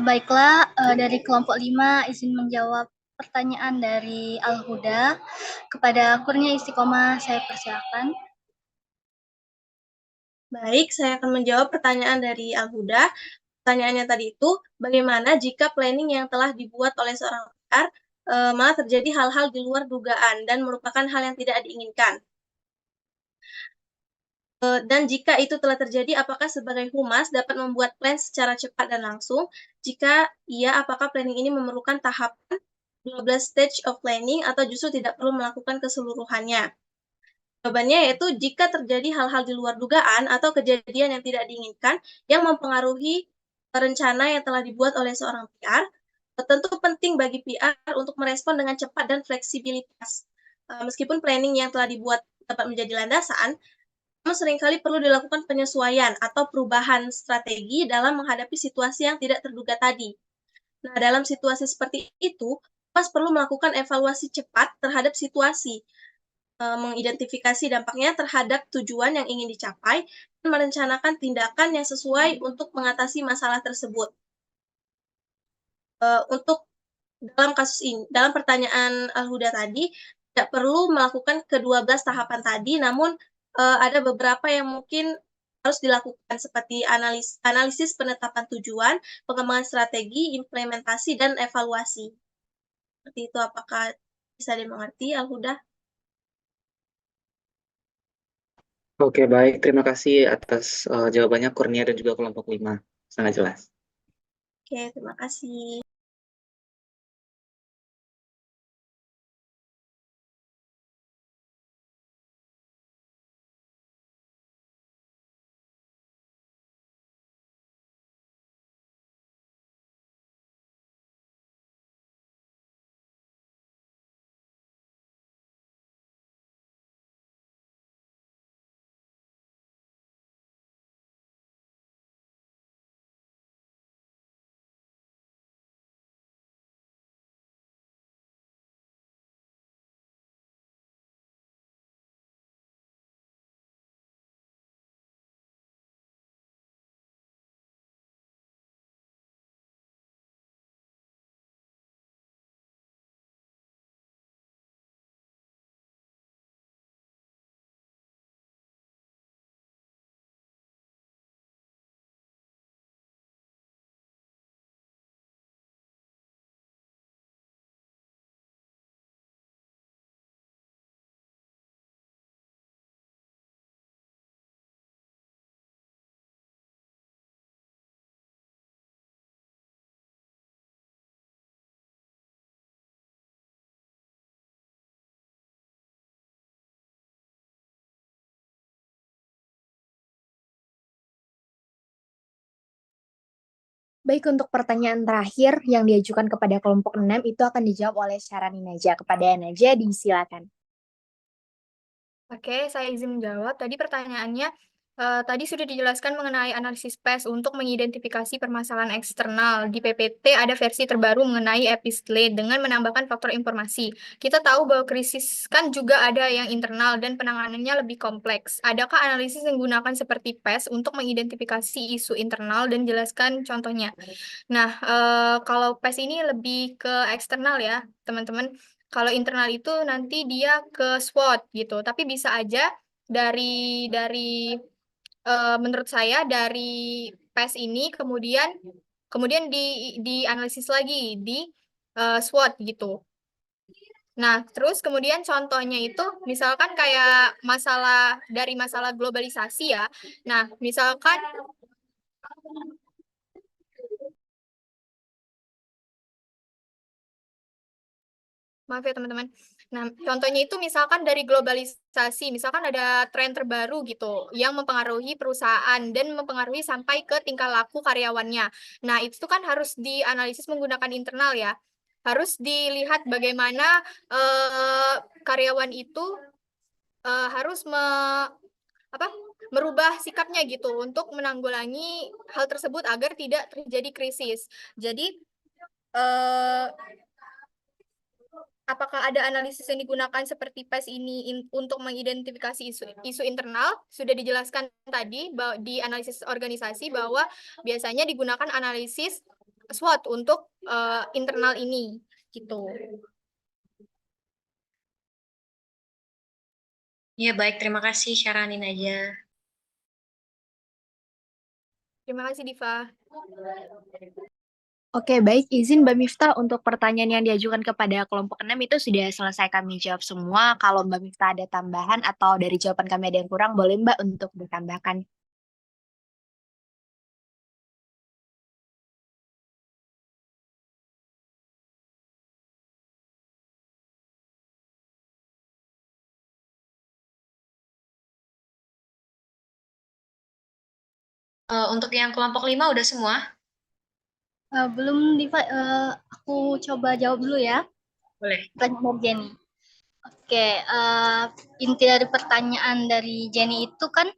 Baiklah, dari kelompok 5 izin menjawab pertanyaan dari Al-Huda. Kepada Kurnia Istiqomah saya persilakan. Baik, saya akan menjawab pertanyaan dari Al-Huda. Pertanyaannya tadi itu, bagaimana jika planning yang telah dibuat oleh seorang PR malah terjadi hal-hal di luar dugaan dan merupakan hal yang tidak diinginkan? Dan jika itu telah terjadi, apakah sebagai humas dapat membuat plan secara cepat dan langsung? Jika iya, apakah planning ini memerlukan tahapan 12 stage of planning atau justru tidak perlu melakukan keseluruhannya? Jawabannya yaitu jika terjadi hal-hal di luar dugaan atau kejadian yang tidak diinginkan yang mempengaruhi rencana yang telah dibuat oleh seorang PR, tentu penting bagi PR untuk merespon dengan cepat dan fleksibilitas. Meskipun planning yang telah dibuat dapat menjadi landasan, namun seringkali perlu dilakukan penyesuaian atau perubahan strategi dalam menghadapi situasi yang tidak terduga tadi. Nah, dalam situasi seperti itu, Mas perlu melakukan evaluasi cepat terhadap situasi, mengidentifikasi dampaknya terhadap tujuan yang ingin dicapai, dan merencanakan tindakan yang sesuai untuk mengatasi masalah tersebut. Untuk dalam pertanyaan Al-Huda tadi, tidak perlu melakukan ke-12 tahapan tadi, namun ada beberapa yang mungkin harus dilakukan seperti analisis penetapan tujuan, pengembangan strategi, implementasi, dan evaluasi. Seperti itu, apakah bisa dimengerti, Al-Huda? Oke, baik. Terima kasih atas jawabannya Kurnia dan juga kelompok 5. Sangat jelas. Oke, terima kasih. Baik, untuk pertanyaan terakhir yang diajukan kepada kelompok 6 itu akan dijawab oleh Syarani Najah. Kepada Najah, disilakan. Oke, saya izin menjawab. Tadi pertanyaannya, tadi sudah dijelaskan mengenai analisis PES untuk mengidentifikasi permasalahan eksternal. Di PPT ada versi terbaru mengenai epistle dengan menambahkan faktor informasi. Kita tahu bahwa krisis kan juga ada yang internal dan penanganannya lebih kompleks. Adakah analisis yang digunakan seperti PES untuk mengidentifikasi isu internal dan jelaskan contohnya? Nah, kalau PES ini lebih ke eksternal ya, teman-teman. Kalau internal itu nanti dia ke SWOT gitu, tapi bisa aja dari menurut saya dari PES ini kemudian dianalisis lagi di SWOT gitu. Nah, terus kemudian contohnya itu misalkan kayak masalah globalisasi ya. Nah, misalkan maaf ya teman-teman. Nah, contohnya itu misalkan dari globalisasi, misalkan ada tren terbaru gitu yang mempengaruhi perusahaan dan mempengaruhi sampai ke tingkah laku karyawannya. Nah, itu tuh kan harus dianalisis menggunakan internal ya. Harus dilihat bagaimana karyawan itu harus merubah sikapnya gitu untuk menanggulangi hal tersebut agar tidak terjadi krisis. Jadi apakah ada analisis yang digunakan seperti PES ini untuk mengidentifikasi isu internal? Sudah dijelaskan tadi di analisis organisasi bahwa biasanya digunakan analisis SWOT untuk internal ini, gitu. Ya, baik. Terima kasih, Syarani Najah. Terima kasih, Diva. Oke, baik. Izin Mbak Miftah untuk pertanyaan yang diajukan kepada kelompok 6 itu sudah selesai kami jawab semua. Kalau Mbak Miftah ada tambahan atau dari jawaban kami ada yang kurang, boleh Mbak untuk ditambahkan. Untuk yang kelompok 5 udah semua? Belum, Diva. Aku coba jawab dulu ya. Boleh. Pertanyaan dari Jenny. Oke, inti dari pertanyaan dari Jenny itu kan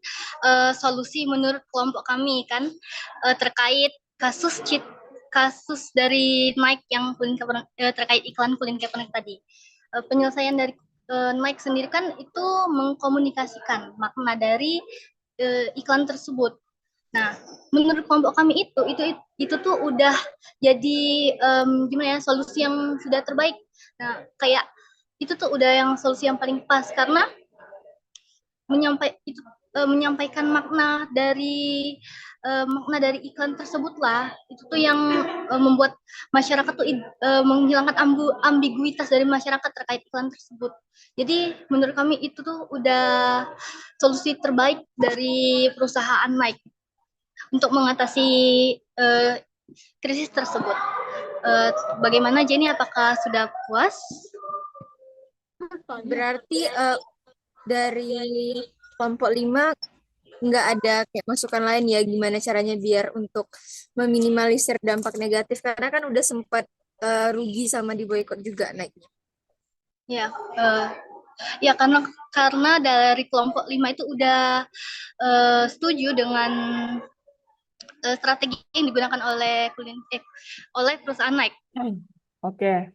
solusi menurut kelompok kami kan terkait kasus dari Nike yang terkait iklan Kulin Kaepernick tadi. Penyelesaian dari Nike sendiri kan itu mengkomunikasikan makna dari iklan tersebut. Nah, menurut kelompok kami itu tuh udah jadi gimana ya, solusi yang sudah terbaik. Nah, kayak itu tuh udah yang solusi yang paling pas karena menyampaikan makna dari iklan tersebut lah. Itu tuh yang membuat masyarakat tuh menghilangkan ambiguitas dari masyarakat terkait iklan tersebut. Jadi menurut kami itu tuh udah solusi terbaik dari perusahaan Nike untuk mengatasi krisis tersebut. Bagaimana Jenny, apakah sudah puas? Berarti dari kelompok 5 nggak ada kayak masukan lain ya gimana caranya biar untuk meminimalisir dampak negatif karena kan udah sempat rugi sama diboikot juga naiknya. Ya, karena dari kelompok 5 itu udah setuju dengan strategi yang digunakan oleh perusahaan Nike. Oke.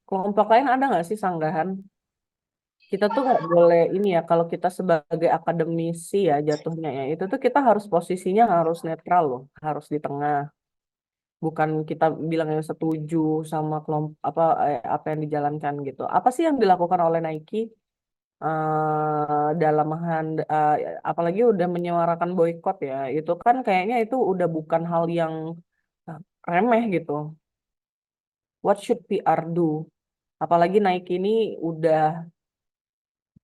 Kelompok lain ada nggak sih sanggahan? Kita tuh nggak boleh ini ya, kalau kita sebagai akademisi ya jatuhnya ya, itu tuh kita harus posisinya harus netral loh, harus di tengah. Bukan kita bilang yang setuju sama kelompok apa yang dijalankan gitu. Apa sih yang dilakukan oleh Nike dalam apalagi udah menyuarakan boykot ya, itu kan kayaknya itu udah bukan hal yang remeh gitu. What should PR do? Apalagi Nike ini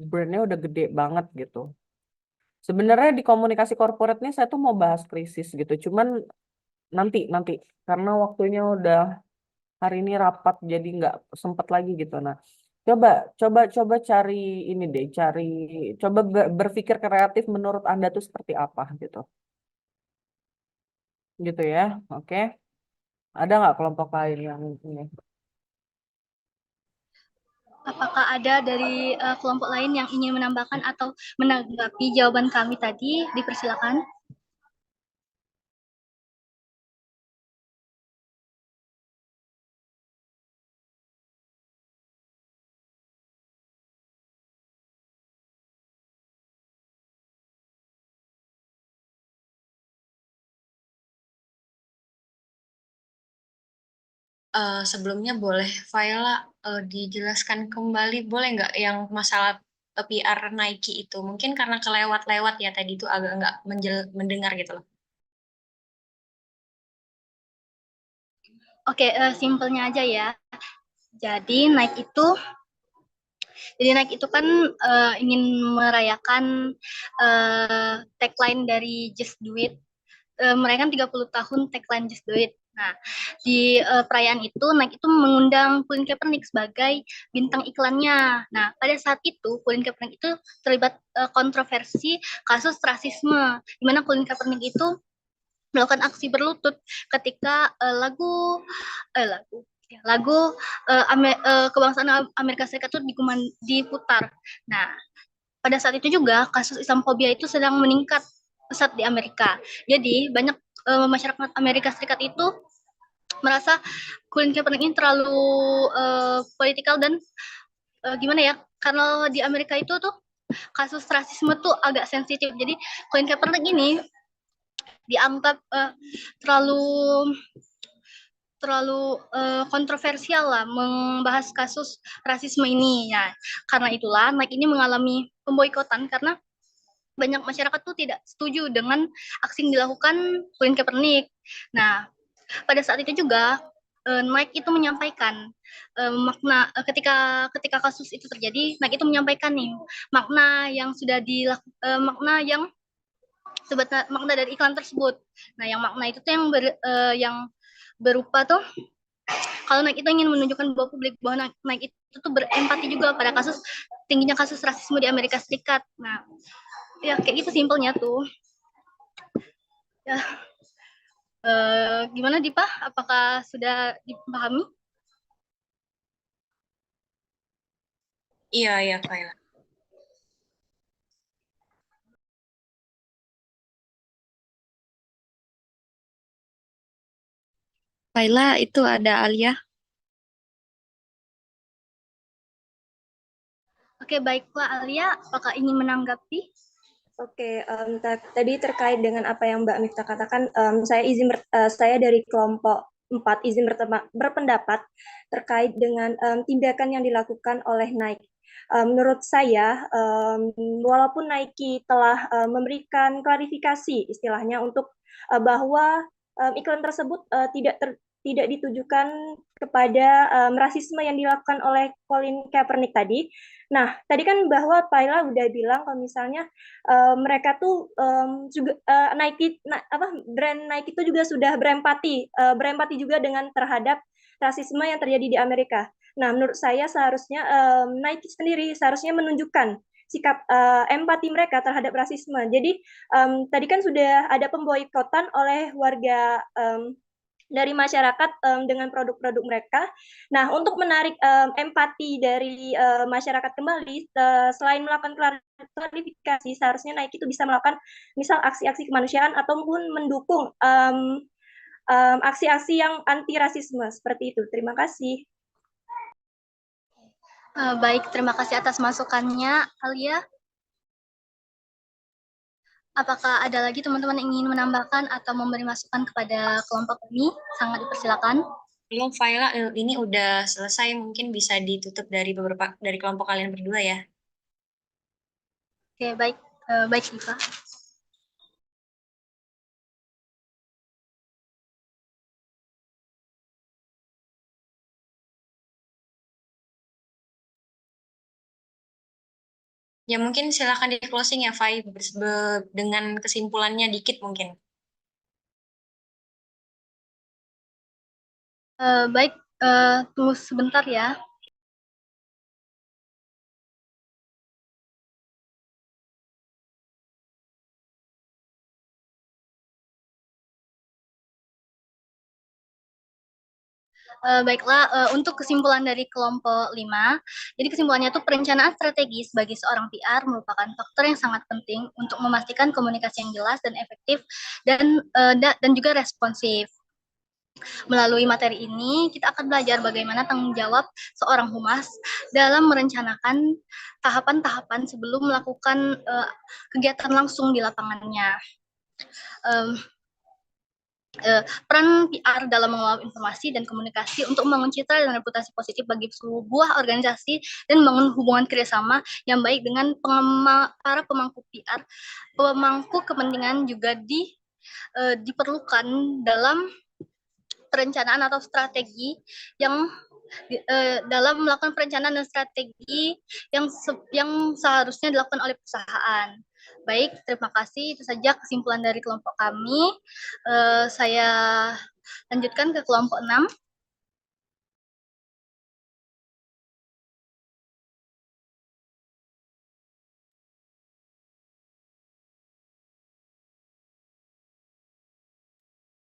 brandnya udah gede banget gitu. Sebenarnya di komunikasi corporate nih saya tuh mau bahas krisis gitu, cuman nanti karena waktunya udah hari ini rapat jadi nggak sempet lagi gitu. Nah, coba cari ini deh, coba berpikir kreatif menurut Anda tuh seperti apa gitu. gitu ya. Oke. Ada nggak kelompok lain yang ini? Apakah ada dari kelompok lain yang ingin menambahkan atau menanggapi jawaban kami tadi? Dipersilakan. Sebelumnya boleh Faila dijelaskan kembali, boleh nggak yang masalah PR Nike itu? Mungkin karena kelewat-lewat ya tadi itu agak nggak mendengar gitu loh. Oke, simpelnya aja ya. Jadi Nike itu kan ingin merayakan tagline dari Just Do It. Merayakan 30 tahun tagline Just Do It. Nah, di perayaan itu Nike itu mengundang Colin Kaepernick sebagai bintang iklannya. Nah, pada saat itu Colin Kaepernick itu terlibat kontroversi kasus rasisme, di mana Colin Kaepernick itu melakukan aksi berlutut ketika lagu kebangsaan Amerika Serikat itu diputar. Nah, pada saat itu juga kasus Islamophobia itu sedang meningkat pesat di Amerika. Jadi banyak masyarakat Amerika Serikat itu merasa Colin Kaepernick ini terlalu politikal dan gimana ya? Karena di Amerika itu tuh kasus rasisme tuh agak sensitif. Jadi Colin Kaepernick ini dianggap terlalu kontroversial lah membahas kasus rasisme ini. Nah, karena itulah Nike ini mengalami pemboikotan karena banyak masyarakat tuh tidak setuju dengan aksi yang dilakukan Colin Kaepernick. Nah, pada saat itu juga Nike itu menyampaikan makna ketika kasus itu terjadi, Nike itu menyampaikan nih makna yang sudah makna yang makna dari iklan tersebut. Nah, yang makna itu tuh yang berupa tuh kalau Nike itu ingin menunjukkan bahwa publik bahwa Nike itu tuh berempati juga pada tingginya kasus rasisme di Amerika Serikat. Nah, ya kayak gitu simpelnya tuh. Ya, gimana Dipa? Apakah sudah dipahami? Iya, Faila. Laila, itu ada Alia. Oke, baiklah Alia, apakah ingin menanggapi? Oke, tadi terkait dengan apa yang Mbak Miftah katakan, saya dari kelompok 4 izin berpendapat terkait dengan tindakan yang dilakukan oleh Nike. Menurut saya, walaupun Nike telah memberikan klarifikasi istilahnya untuk bahwa iklan tersebut tidak ditujukan kepada rasisme yang dilakukan oleh Colin Kaepernick tadi. Nah, tadi kan bahwa Paila udah bilang kalau misalnya mereka tuh juga brand Nike itu juga sudah berempati juga dengan terhadap rasisme yang terjadi di Amerika. Nah, menurut saya seharusnya Nike sendiri seharusnya menunjukkan sikap empati mereka terhadap rasisme. Jadi tadi kan sudah ada pemboikotan oleh warga dari masyarakat dengan produk-produk mereka. Nah, untuk menarik empati dari masyarakat kembali, selain melakukan klarifikasi, seharusnya Nike itu bisa melakukan misal aksi-aksi kemanusiaan ataupun mendukung aksi-aksi yang anti rasisme seperti itu. Terima kasih. Baik, terima kasih atas masukannya, Alia. Apakah ada lagi teman-teman yang ingin menambahkan atau memberi masukan kepada kelompok ini? Sangat dipersilakan. Belum, Faila, ini udah selesai, mungkin bisa ditutup dari kelompok kalian berdua ya. Oke, baik, baik Diva. Ya mungkin silakan di closing ya, Fai, dengan kesimpulannya dikit mungkin. Baik, tunggu sebentar ya. Baiklah, untuk kesimpulan dari kelompok 5, jadi kesimpulannya tuh perencanaan strategis bagi seorang PR merupakan faktor yang sangat penting untuk memastikan komunikasi yang jelas dan efektif dan juga responsif. Melalui materi ini, kita akan belajar bagaimana tanggung jawab seorang humas dalam merencanakan tahapan-tahapan sebelum melakukan kegiatan langsung di lapangannya. Peran PR dalam mengelola informasi dan komunikasi untuk membangun citra dan reputasi positif bagi sebuah organisasi dan membangun hubungan kerjasama yang baik dengan para pemangku PR, pemangku kepentingan juga diperlukan dalam perencanaan atau strategi yang dalam melakukan perencanaan dan strategi yang seharusnya dilakukan oleh perusahaan. Baik, terima kasih. Itu saja kesimpulan dari kelompok kami. Saya lanjutkan ke kelompok 6.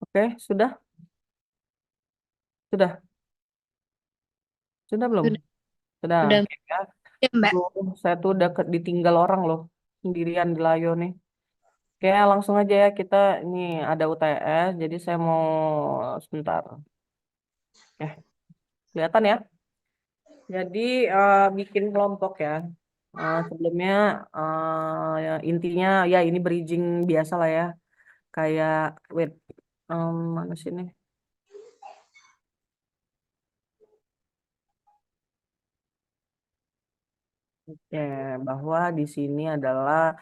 Oke, sudah? Sudah? Sudah belum? Sudah. Sudah. Sudah. Oke, ya. Ya, Mbak. Saya tuh udah ditinggal orang loh, sendirian di Layo nih. Oke, langsung aja ya, kita ini ada UTS, jadi saya mau sebentar. Oke, kelihatan ya? Jadi bikin kelompok ya. Sebelumnya ya, intinya ya ini bridging biasa lah ya. Kayak wait, mana sih ini? Oke, bahwa di sini adalah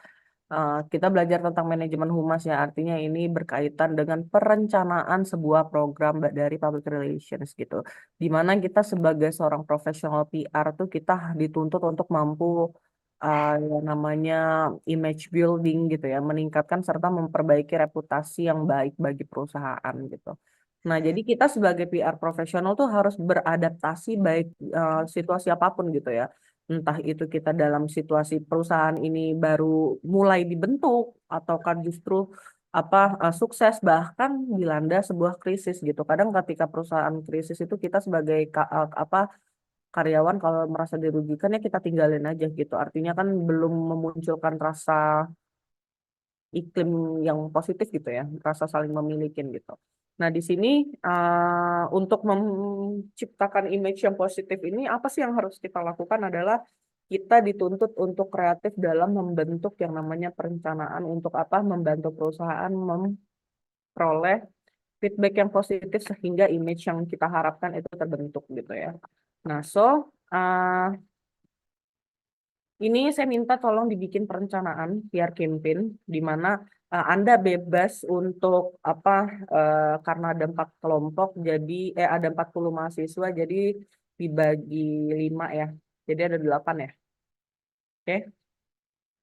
kita belajar tentang manajemen humas ya, artinya ini berkaitan dengan perencanaan sebuah program dari public relations gitu. Di mana kita sebagai seorang profesional PR tuh kita dituntut untuk mampu yang namanya image building gitu ya, meningkatkan serta memperbaiki reputasi yang baik bagi perusahaan gitu. Nah, jadi kita sebagai PR profesional tuh harus beradaptasi baik situasi apapun gitu ya. Entah itu kita dalam situasi perusahaan ini baru mulai dibentuk ataukah justru sukses bahkan dilanda sebuah krisis gitu. Kadang ketika perusahaan krisis itu kita sebagai karyawan kalau merasa dirugikan ya kita tinggalin aja gitu. Artinya kan belum memunculkan rasa iklim yang positif gitu ya, rasa saling memiliki gitu. Nah, di sini untuk menciptakan image yang positif ini, apa sih yang harus kita lakukan adalah kita dituntut untuk kreatif dalam membentuk yang namanya perencanaan untuk membantu perusahaan memperoleh feedback yang positif sehingga image yang kita harapkan itu terbentuk gitu ya. Nah, ini saya minta tolong dibikin perencanaan PR campaign di mana Anda bebas untuk karena ada 4 kelompok jadi ada 40 mahasiswa jadi dibagi 5 ya. Jadi ada 8 ya. Oke.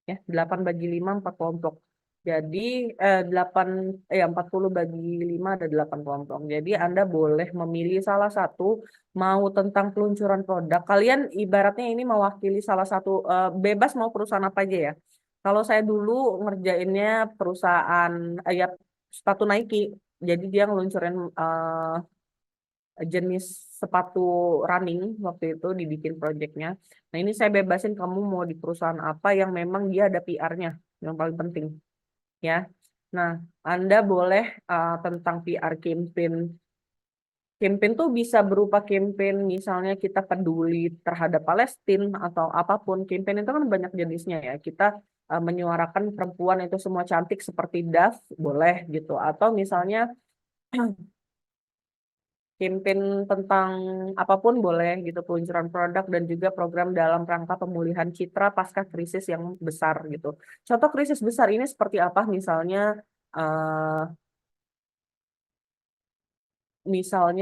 Ya, 8 bagi 5 4 kelompok. Jadi 40 bagi 5 ada 8 kelompok. Jadi Anda boleh memilih salah satu mau tentang peluncuran produk. Kalian ibaratnya ini mewakili salah satu bebas mau perusahaan apa aja ya. Kalau saya dulu ngerjainnya perusahaan ya sepatu Nike. Jadi dia ngeluncurin jenis sepatu running waktu itu dibikin projectnya. Nah ini saya bebasin kamu mau di perusahaan apa yang memang dia ada PR-nya yang paling penting ya. Nah Anda boleh tentang PR campaign. Campaign tuh bisa berupa campaign misalnya kita peduli terhadap Palestina atau apapun. Campaign itu kan banyak jenisnya ya. Kita menyuarakan perempuan itu semua cantik seperti Dove boleh gitu. Atau misalnya campaign tentang apapun boleh gitu, peluncuran produk dan juga program dalam rangka pemulihan citra pasca krisis yang besar gitu. Contoh krisis besar ini seperti apa? Misalnya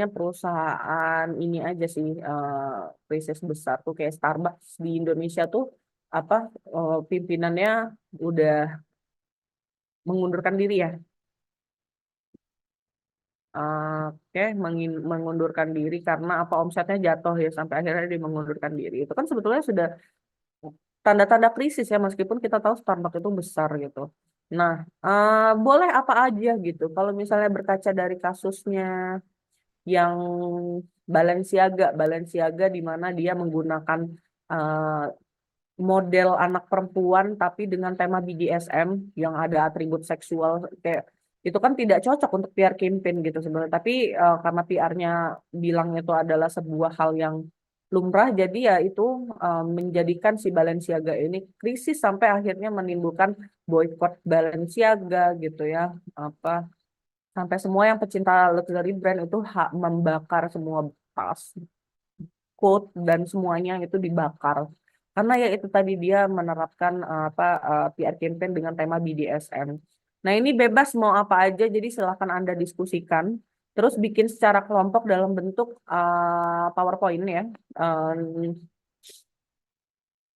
perusahaan ini aja sih krisis besar tuh kayak Starbucks di Indonesia tuh pimpinannya udah mengundurkan diri ya. Oke, mengundurkan diri karena omsetnya jatuh ya sampai akhirnya dia mengundurkan diri. Itu kan sebetulnya sudah tanda-tanda krisis ya meskipun kita tahu Starbucks itu besar gitu. Nah, boleh apa aja gitu. Kalau misalnya berkaca dari kasusnya yang Balenciaga di mana dia menggunakan uh, model anak perempuan tapi dengan tema BDSM yang ada atribut seksual kayak itu kan tidak cocok untuk PR campaign gitu sebenarnya. Tapi karena PR-nya bilang itu adalah sebuah hal yang lumrah, jadi ya itu menjadikan si Balenciaga ini krisis sampai akhirnya menimbulkan boykot Balenciaga gitu ya. Apa sampai semua yang pecinta luxury brand itu membakar semua tas, coat dan semuanya itu dibakar. Karena ya itu tadi dia menerapkan PR campaign dengan tema BDSM. Nah, ini bebas mau apa aja, jadi silahkan Anda diskusikan. Terus bikin secara kelompok dalam bentuk PowerPoint ya.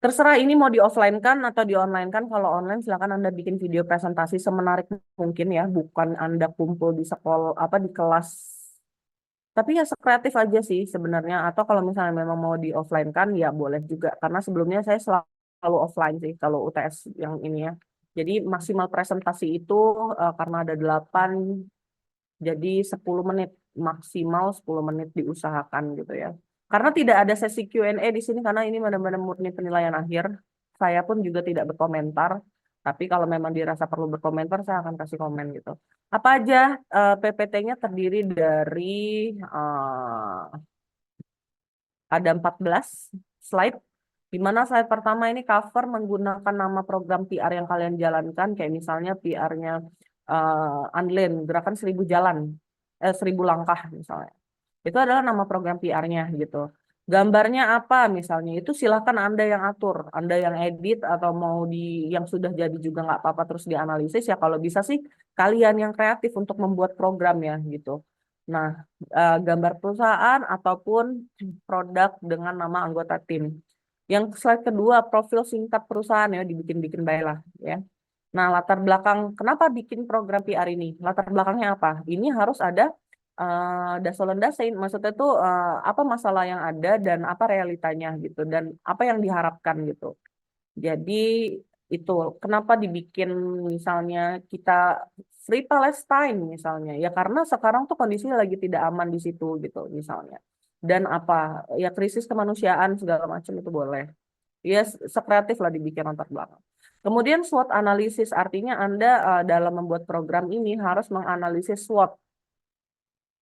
Terserah ini mau di offline kan atau di online kan. Kalau online silakan Anda bikin video presentasi semenarik mungkin ya, bukan Anda kumpul di sekolah di kelas. Tapi ya sekreatif aja sih sebenarnya. Atau kalau misalnya memang mau di offline kan ya boleh juga. Karena sebelumnya saya selalu offline sih kalau UTS yang ini ya. Jadi maksimal presentasi itu karena ada 8 jadi 10 menit maksimal 10 menit diusahakan gitu ya. Karena tidak ada sesi Q&A di sini karena ini benar-benar murni penilaian akhir. Saya pun juga tidak berkomentar. Tapi kalau memang dirasa perlu berkomentar, saya akan kasih komen gitu. Apa aja PPT-nya terdiri dari ada 14 slide. Di mana slide pertama ini cover menggunakan nama program PR yang kalian jalankan. Kayak misalnya PR-nya Unlearn, gerakan 1000 jalan, 1000 langkah misalnya. Itu adalah nama program PR-nya gitu. Gambarnya apa misalnya, itu silakan Anda yang atur, Anda yang edit atau mau yang sudah jadi juga nggak apa-apa terus dianalisis ya kalau bisa sih kalian yang kreatif untuk membuat program ya gitu. Nah, gambar perusahaan ataupun produk dengan nama anggota tim. Yang slide kedua, profil singkat perusahaan ya dibikin-bikin baiklah ya. Nah, latar belakang kenapa bikin program PR ini? Latar belakangnya apa? Ini harus ada dasain, maksudnya tuh apa masalah yang ada dan apa realitanya gitu dan apa yang diharapkan gitu. Jadi itu kenapa dibikin misalnya kita Free Palestine misalnya ya karena sekarang tuh kondisinya lagi tidak aman di situ gitu misalnya. Dan apa ya krisis kemanusiaan segala macam itu boleh. Ya sekreatif lah dibikin latar belakang. Kemudian SWOT analisis artinya Anda dalam membuat program ini harus menganalisis SWOT.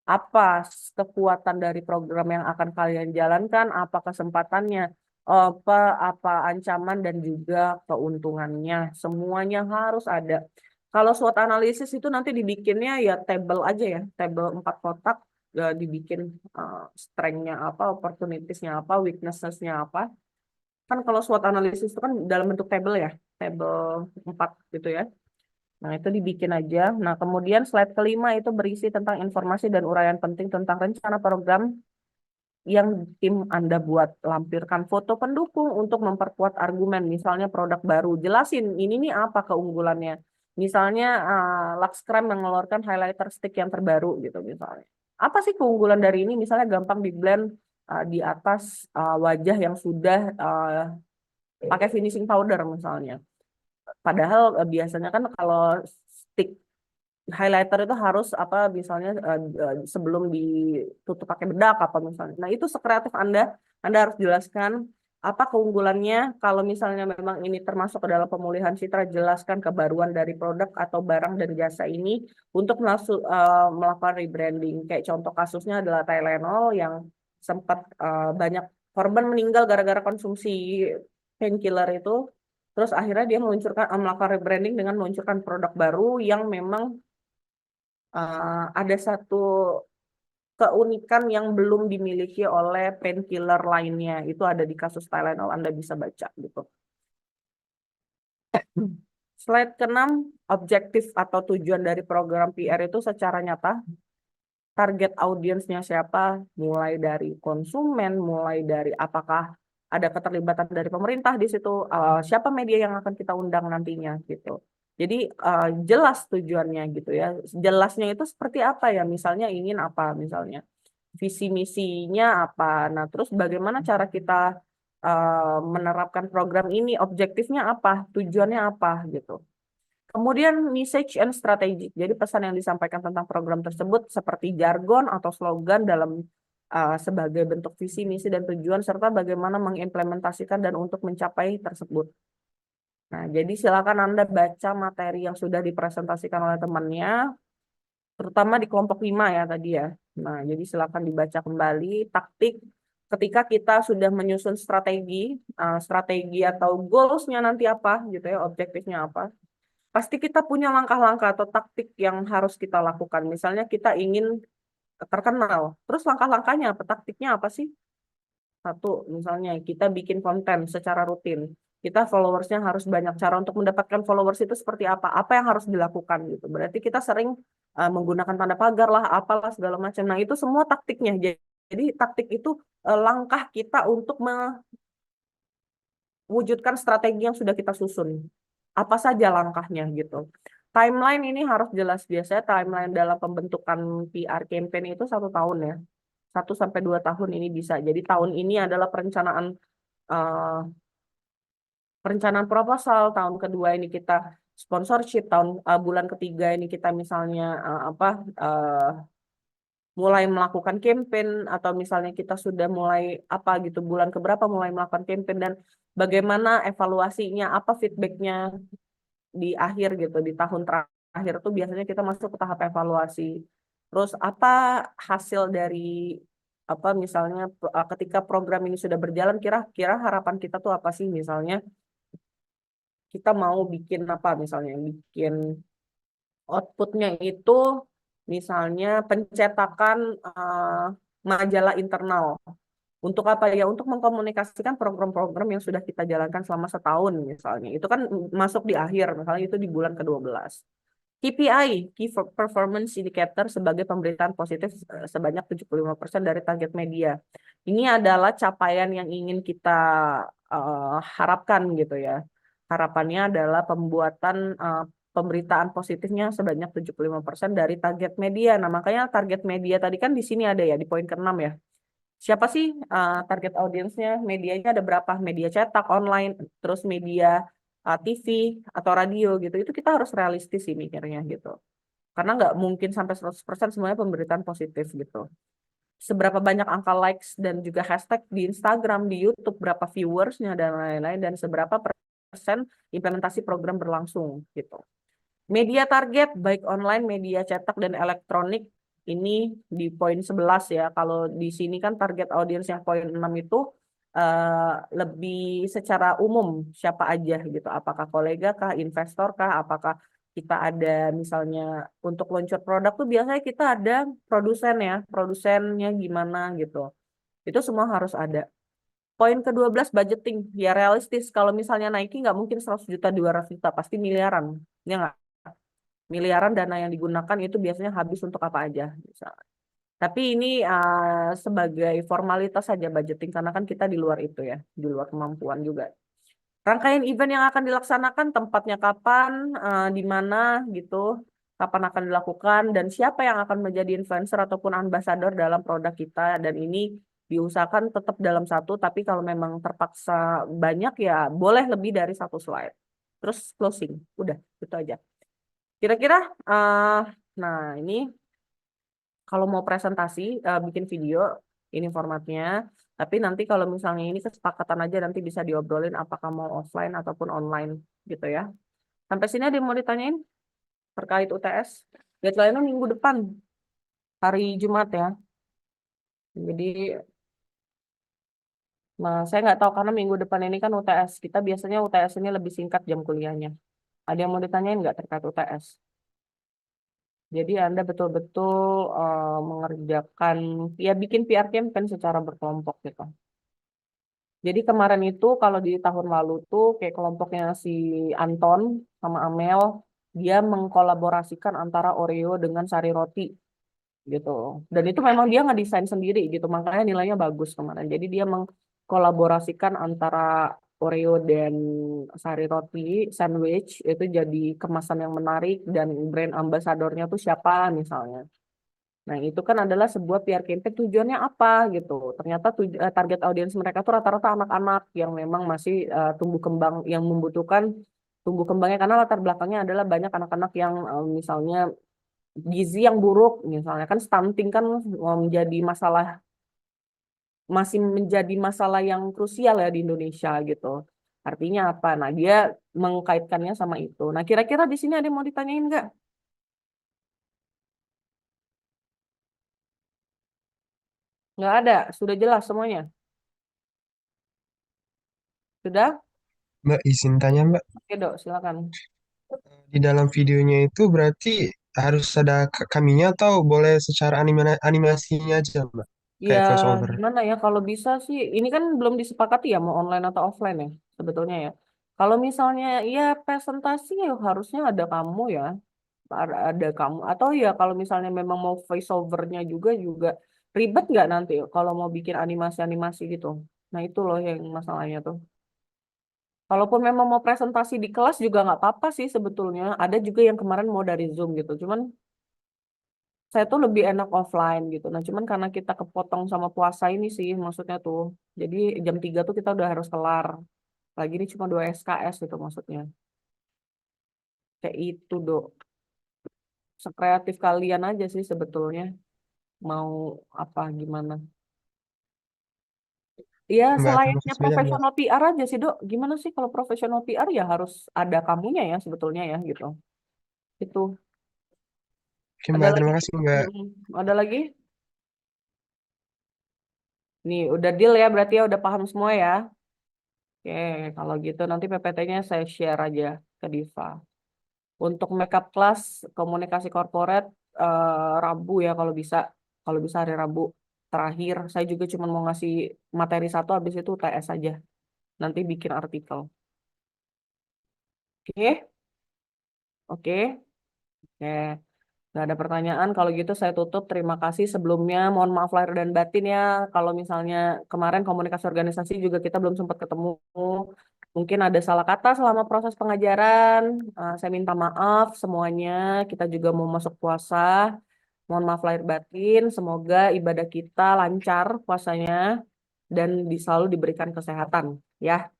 Apa kekuatan dari program yang akan kalian jalankan, apa kesempatannya, apa ancaman dan juga keuntungannya. Semuanya harus ada. Kalau SWOT analisis itu nanti dibikinnya ya table aja ya, table 4 kotak, dibikin strength-nya apa, opportunities-nya apa, weakness-nya apa. Kan kalau SWOT analisis itu kan dalam bentuk table ya, table 4 gitu ya. Nah, itu dibikin aja. Nah, kemudian slide kelima itu berisi tentang informasi dan uraian penting tentang rencana program yang tim Anda buat. Lampirkan foto pendukung untuk memperkuat argumen. Misalnya produk baru. Jelasin, ini nih apa keunggulannya. Misalnya Lux Creme mengeluarkan highlighter stick yang terbaru gitu misalnya. Apa sih keunggulan dari ini? Misalnya gampang di blend di atas wajah yang sudah pakai finishing powder misalnya. Padahal biasanya kan kalau stick highlighter itu harus apa misalnya sebelum ditutup pakai bedak apa misalnya. Nah, itu sekreatif Anda harus jelaskan apa keunggulannya kalau misalnya memang ini termasuk ke dalam pemulihan citra, jelaskan kebaruan dari produk atau barang dan jasa ini untuk melakukan rebranding. Kayak contoh kasusnya adalah Tylenol yang sempat banyak korban meninggal gara-gara konsumsi painkiller itu. Terus akhirnya dia melakukan rebranding dengan meluncurkan produk baru yang memang ada satu keunikan yang belum dimiliki oleh painkiller lainnya. Itu ada di kasus Tylenol, Anda bisa baca gitu. Slide ke-6, objektif atau tujuan dari program PR itu secara nyata. Target audiensnya siapa? Mulai dari konsumen, mulai dari apakah ada keterlibatan dari pemerintah di situ, siapa media yang akan kita undang nantinya gitu. Jadi jelas tujuannya gitu ya. Jelasnya itu seperti apa ya? Misalnya ingin apa misalnya. Visi misinya apa. Nah, terus bagaimana cara kita menerapkan program ini, objektifnya apa, tujuannya apa gitu. Kemudian message and strategy. Jadi pesan yang disampaikan tentang program tersebut seperti jargon atau slogan dalam sebagai bentuk visi, misi, dan tujuan serta bagaimana mengimplementasikan dan untuk mencapai tersebut. Nah, jadi silakan Anda baca materi yang sudah dipresentasikan oleh temannya, terutama di kelompok 5 ya tadi ya. Nah, jadi silakan dibaca kembali taktik ketika kita sudah menyusun strategi atau goals-nya nanti apa gitu ya, objektifnya apa. Pasti kita punya langkah-langkah atau taktik yang harus kita lakukan. Misalnya kita ingin terkenal, terus langkah-langkahnya apa, taktiknya apa sih? Satu, misalnya kita bikin konten secara rutin. Kita followersnya harus banyak. Cara untuk mendapatkan followers itu seperti apa? Apa yang harus dilakukan gitu. Berarti kita sering menggunakan tanda pagar lah, apalah segala macam. Nah itu semua taktiknya. Jadi taktik itu langkah kita untuk mewujudkan strategi yang sudah kita susun. Apa saja langkahnya gitu. Timeline ini harus jelas. Biasanya timeline dalam pembentukan PR campaign itu 1 tahun ya. 1-2 tahun ini bisa. Jadi tahun ini adalah perencanaan proposal, tahun kedua ini kita sponsorship, bulan ketiga ini kita misalnya mulai melakukan campaign, atau misalnya kita sudah mulai gitu, bulan keberapa mulai melakukan campaign, dan bagaimana evaluasinya, apa feedbacknya di akhir gitu, di tahun terakhir tuh biasanya kita masuk ke tahap evaluasi. Terus apa hasil dari misalnya ketika program ini sudah berjalan, kira-kira harapan kita tuh apa sih? Misalnya kita mau bikin misalnya bikin outputnya itu misalnya pencetakan majalah internal. Untuk apa ya? Untuk mengkomunikasikan program-program yang sudah kita jalankan selama setahun misalnya. Itu kan masuk di akhir, misalnya itu di bulan ke-12. KPI, Key Performance Indicator, sebagai pemberitaan positif sebanyak 75% dari target media. Ini adalah capaian yang ingin kita harapkan gitu ya. Harapannya adalah pembuatan pemberitaan positifnya sebanyak 75% dari target media. Nah, makanya target media tadi kan di sini ada ya, di poin ke-6 ya. Siapa sih target audiensnya? Medianya ada berapa? Media cetak, online, terus media TV atau radio gitu. Itu kita harus realistis sih mikirnya gitu. Karena nggak mungkin sampai 100% semuanya pemberitaan positif gitu. Seberapa banyak angka likes dan juga hashtag di Instagram, di YouTube, berapa viewersnya dan lain-lain, dan seberapa persen implementasi program berlangsung gitu. Media target baik online, media cetak, dan elektronik ini di poin 11 ya. Kalau di sini kan target audiens yang poin 6 itu lebih secara umum siapa aja gitu. Apakah kolega kah, investor kah, apakah kita ada misalnya untuk launcher produk tuh biasanya kita ada produsen ya, produsennya gimana gitu. Itu semua harus ada. Poin ke-12 budgeting, ya realistis. Kalau misalnya Nike nggak mungkin 100 juta, 200 juta, pasti miliaran. Ya nggak? Miliaran dana yang digunakan itu biasanya habis untuk apa aja misalnya. Tapi ini sebagai formalitas saja budgeting, karena kan kita di luar itu ya, di luar kemampuan juga. Rangkaian event yang akan dilaksanakan, tempatnya kapan, di mana gitu, kapan akan dilakukan, dan siapa yang akan menjadi influencer ataupun ambassador dalam produk kita. Dan ini diusahakan tetap dalam 1, tapi kalau memang terpaksa banyak ya boleh lebih dari 1 slide. Terus closing, udah itu aja. Kira-kira, nah ini kalau mau presentasi, bikin video, ini formatnya. Tapi nanti kalau misalnya ini kesepakatan aja, nanti bisa diobrolin apakah mau offline ataupun online gitu ya. Sampai sini ada yang mau ditanyain terkait UTS? Deadline-nya minggu depan, hari Jumat ya. Jadi, nah, saya nggak tahu karena minggu depan ini kan UTS. Kita biasanya UTS ini lebih singkat jam kuliahnya. Ada yang mau ditanyain nggak terkait UTS? Jadi Anda betul-betul mengerjakan, ya bikin PR campaign secara berkelompok gitu. Jadi kemarin itu kalau di tahun lalu tuh kayak kelompoknya si Anton sama Amel, dia mengkolaborasikan antara Oreo dengan sari roti gitu. Dan itu memang dia ngedesain sendiri gitu, makanya nilainya bagus kemarin. Jadi dia mengkolaborasikan antara Oreo dan sari roti sandwich itu jadi kemasan yang menarik, dan brand ambasadornya tuh siapa misalnya. Nah itu kan adalah sebuah PR campaign, tujuannya apa gitu. Ternyata target audiens mereka tuh rata-rata anak-anak yang memang masih tumbuh kembang, yang membutuhkan tumbuh kembangnya karena latar belakangnya adalah banyak anak-anak yang misalnya gizi yang buruk, misalnya kan stunting kan menjadi masalah masih menjadi masalah yang krusial ya di Indonesia gitu. Artinya apa? Nah, dia mengkaitkannya sama itu. Nah, kira-kira di sini ada yang mau ditanyain nggak? Nggak ada, sudah jelas semuanya. Sudah? Mbak, izin tanya, Mbak. Oke, Dok, silakan. Di dalam videonya itu berarti harus ada kaminya atau boleh secara animasinya aja, Mbak? Ya, Kayak voice over. gimana ya kalau bisa sih, ini kan belum disepakati ya mau online atau offline ya sebetulnya ya. Kalau misalnya ya presentasi ya harusnya ada kamu ya, ada kamu. Atau ya kalau misalnya memang mau voice overnya juga ribet nggak nanti kalau mau bikin animasi-animasi gitu. Nah itu loh yang masalahnya tuh. Kalaupun memang mau presentasi di kelas juga nggak apa-apa sih sebetulnya. Ada juga yang kemarin mau dari Zoom gitu. Cuman saya tuh lebih enak offline gitu. Nah, cuman karena kita kepotong sama puasa ini sih maksudnya tuh. Jadi jam 3 tuh kita udah harus kelar. Lagi ini cuma 2 SKS gitu maksudnya. Kayak itu, Dok. Sekreatif kalian aja sih sebetulnya. Mau apa gimana. Ya, Mbak, terima selayaknya kasih banyak, Mbak. profesional PR aja sih, Dok. Gimana sih kalau profesional PR ya harus ada kamunya ya sebetulnya ya gitu. Itu. Oke, Ada Mbak, lagi? terima kasih, Mbak. Ada lagi? Nih, udah deal ya berarti ya udah paham semua ya. Oke, kalau gitu nanti PPT-nya saya share aja ke Diva. Untuk makeup class komunikasi corporate Rabu ya kalau bisa hari Rabu terakhir. Saya juga cuma mau ngasih materi satu habis itu UTS aja. Nanti bikin artikel. Oke, oke, oke. Nggak ada pertanyaan. Kalau gitu saya tutup. Terima kasih sebelumnya. Mohon maaf lahir dan batin ya. Kalau misalnya kemarin komunikasi organisasi juga kita belum sempat ketemu. Mungkin ada salah kata selama proses pengajaran. Saya minta maaf semuanya. Kita juga mau masuk puasa. Mohon maaf lahir batin. Semoga ibadah kita lancar puasanya dan selalu diberikan kesehatan. Ya.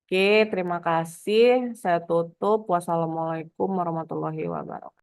Oke, terima kasih. Saya tutup. Wassalamualaikum warahmatullahi wabarakatuh.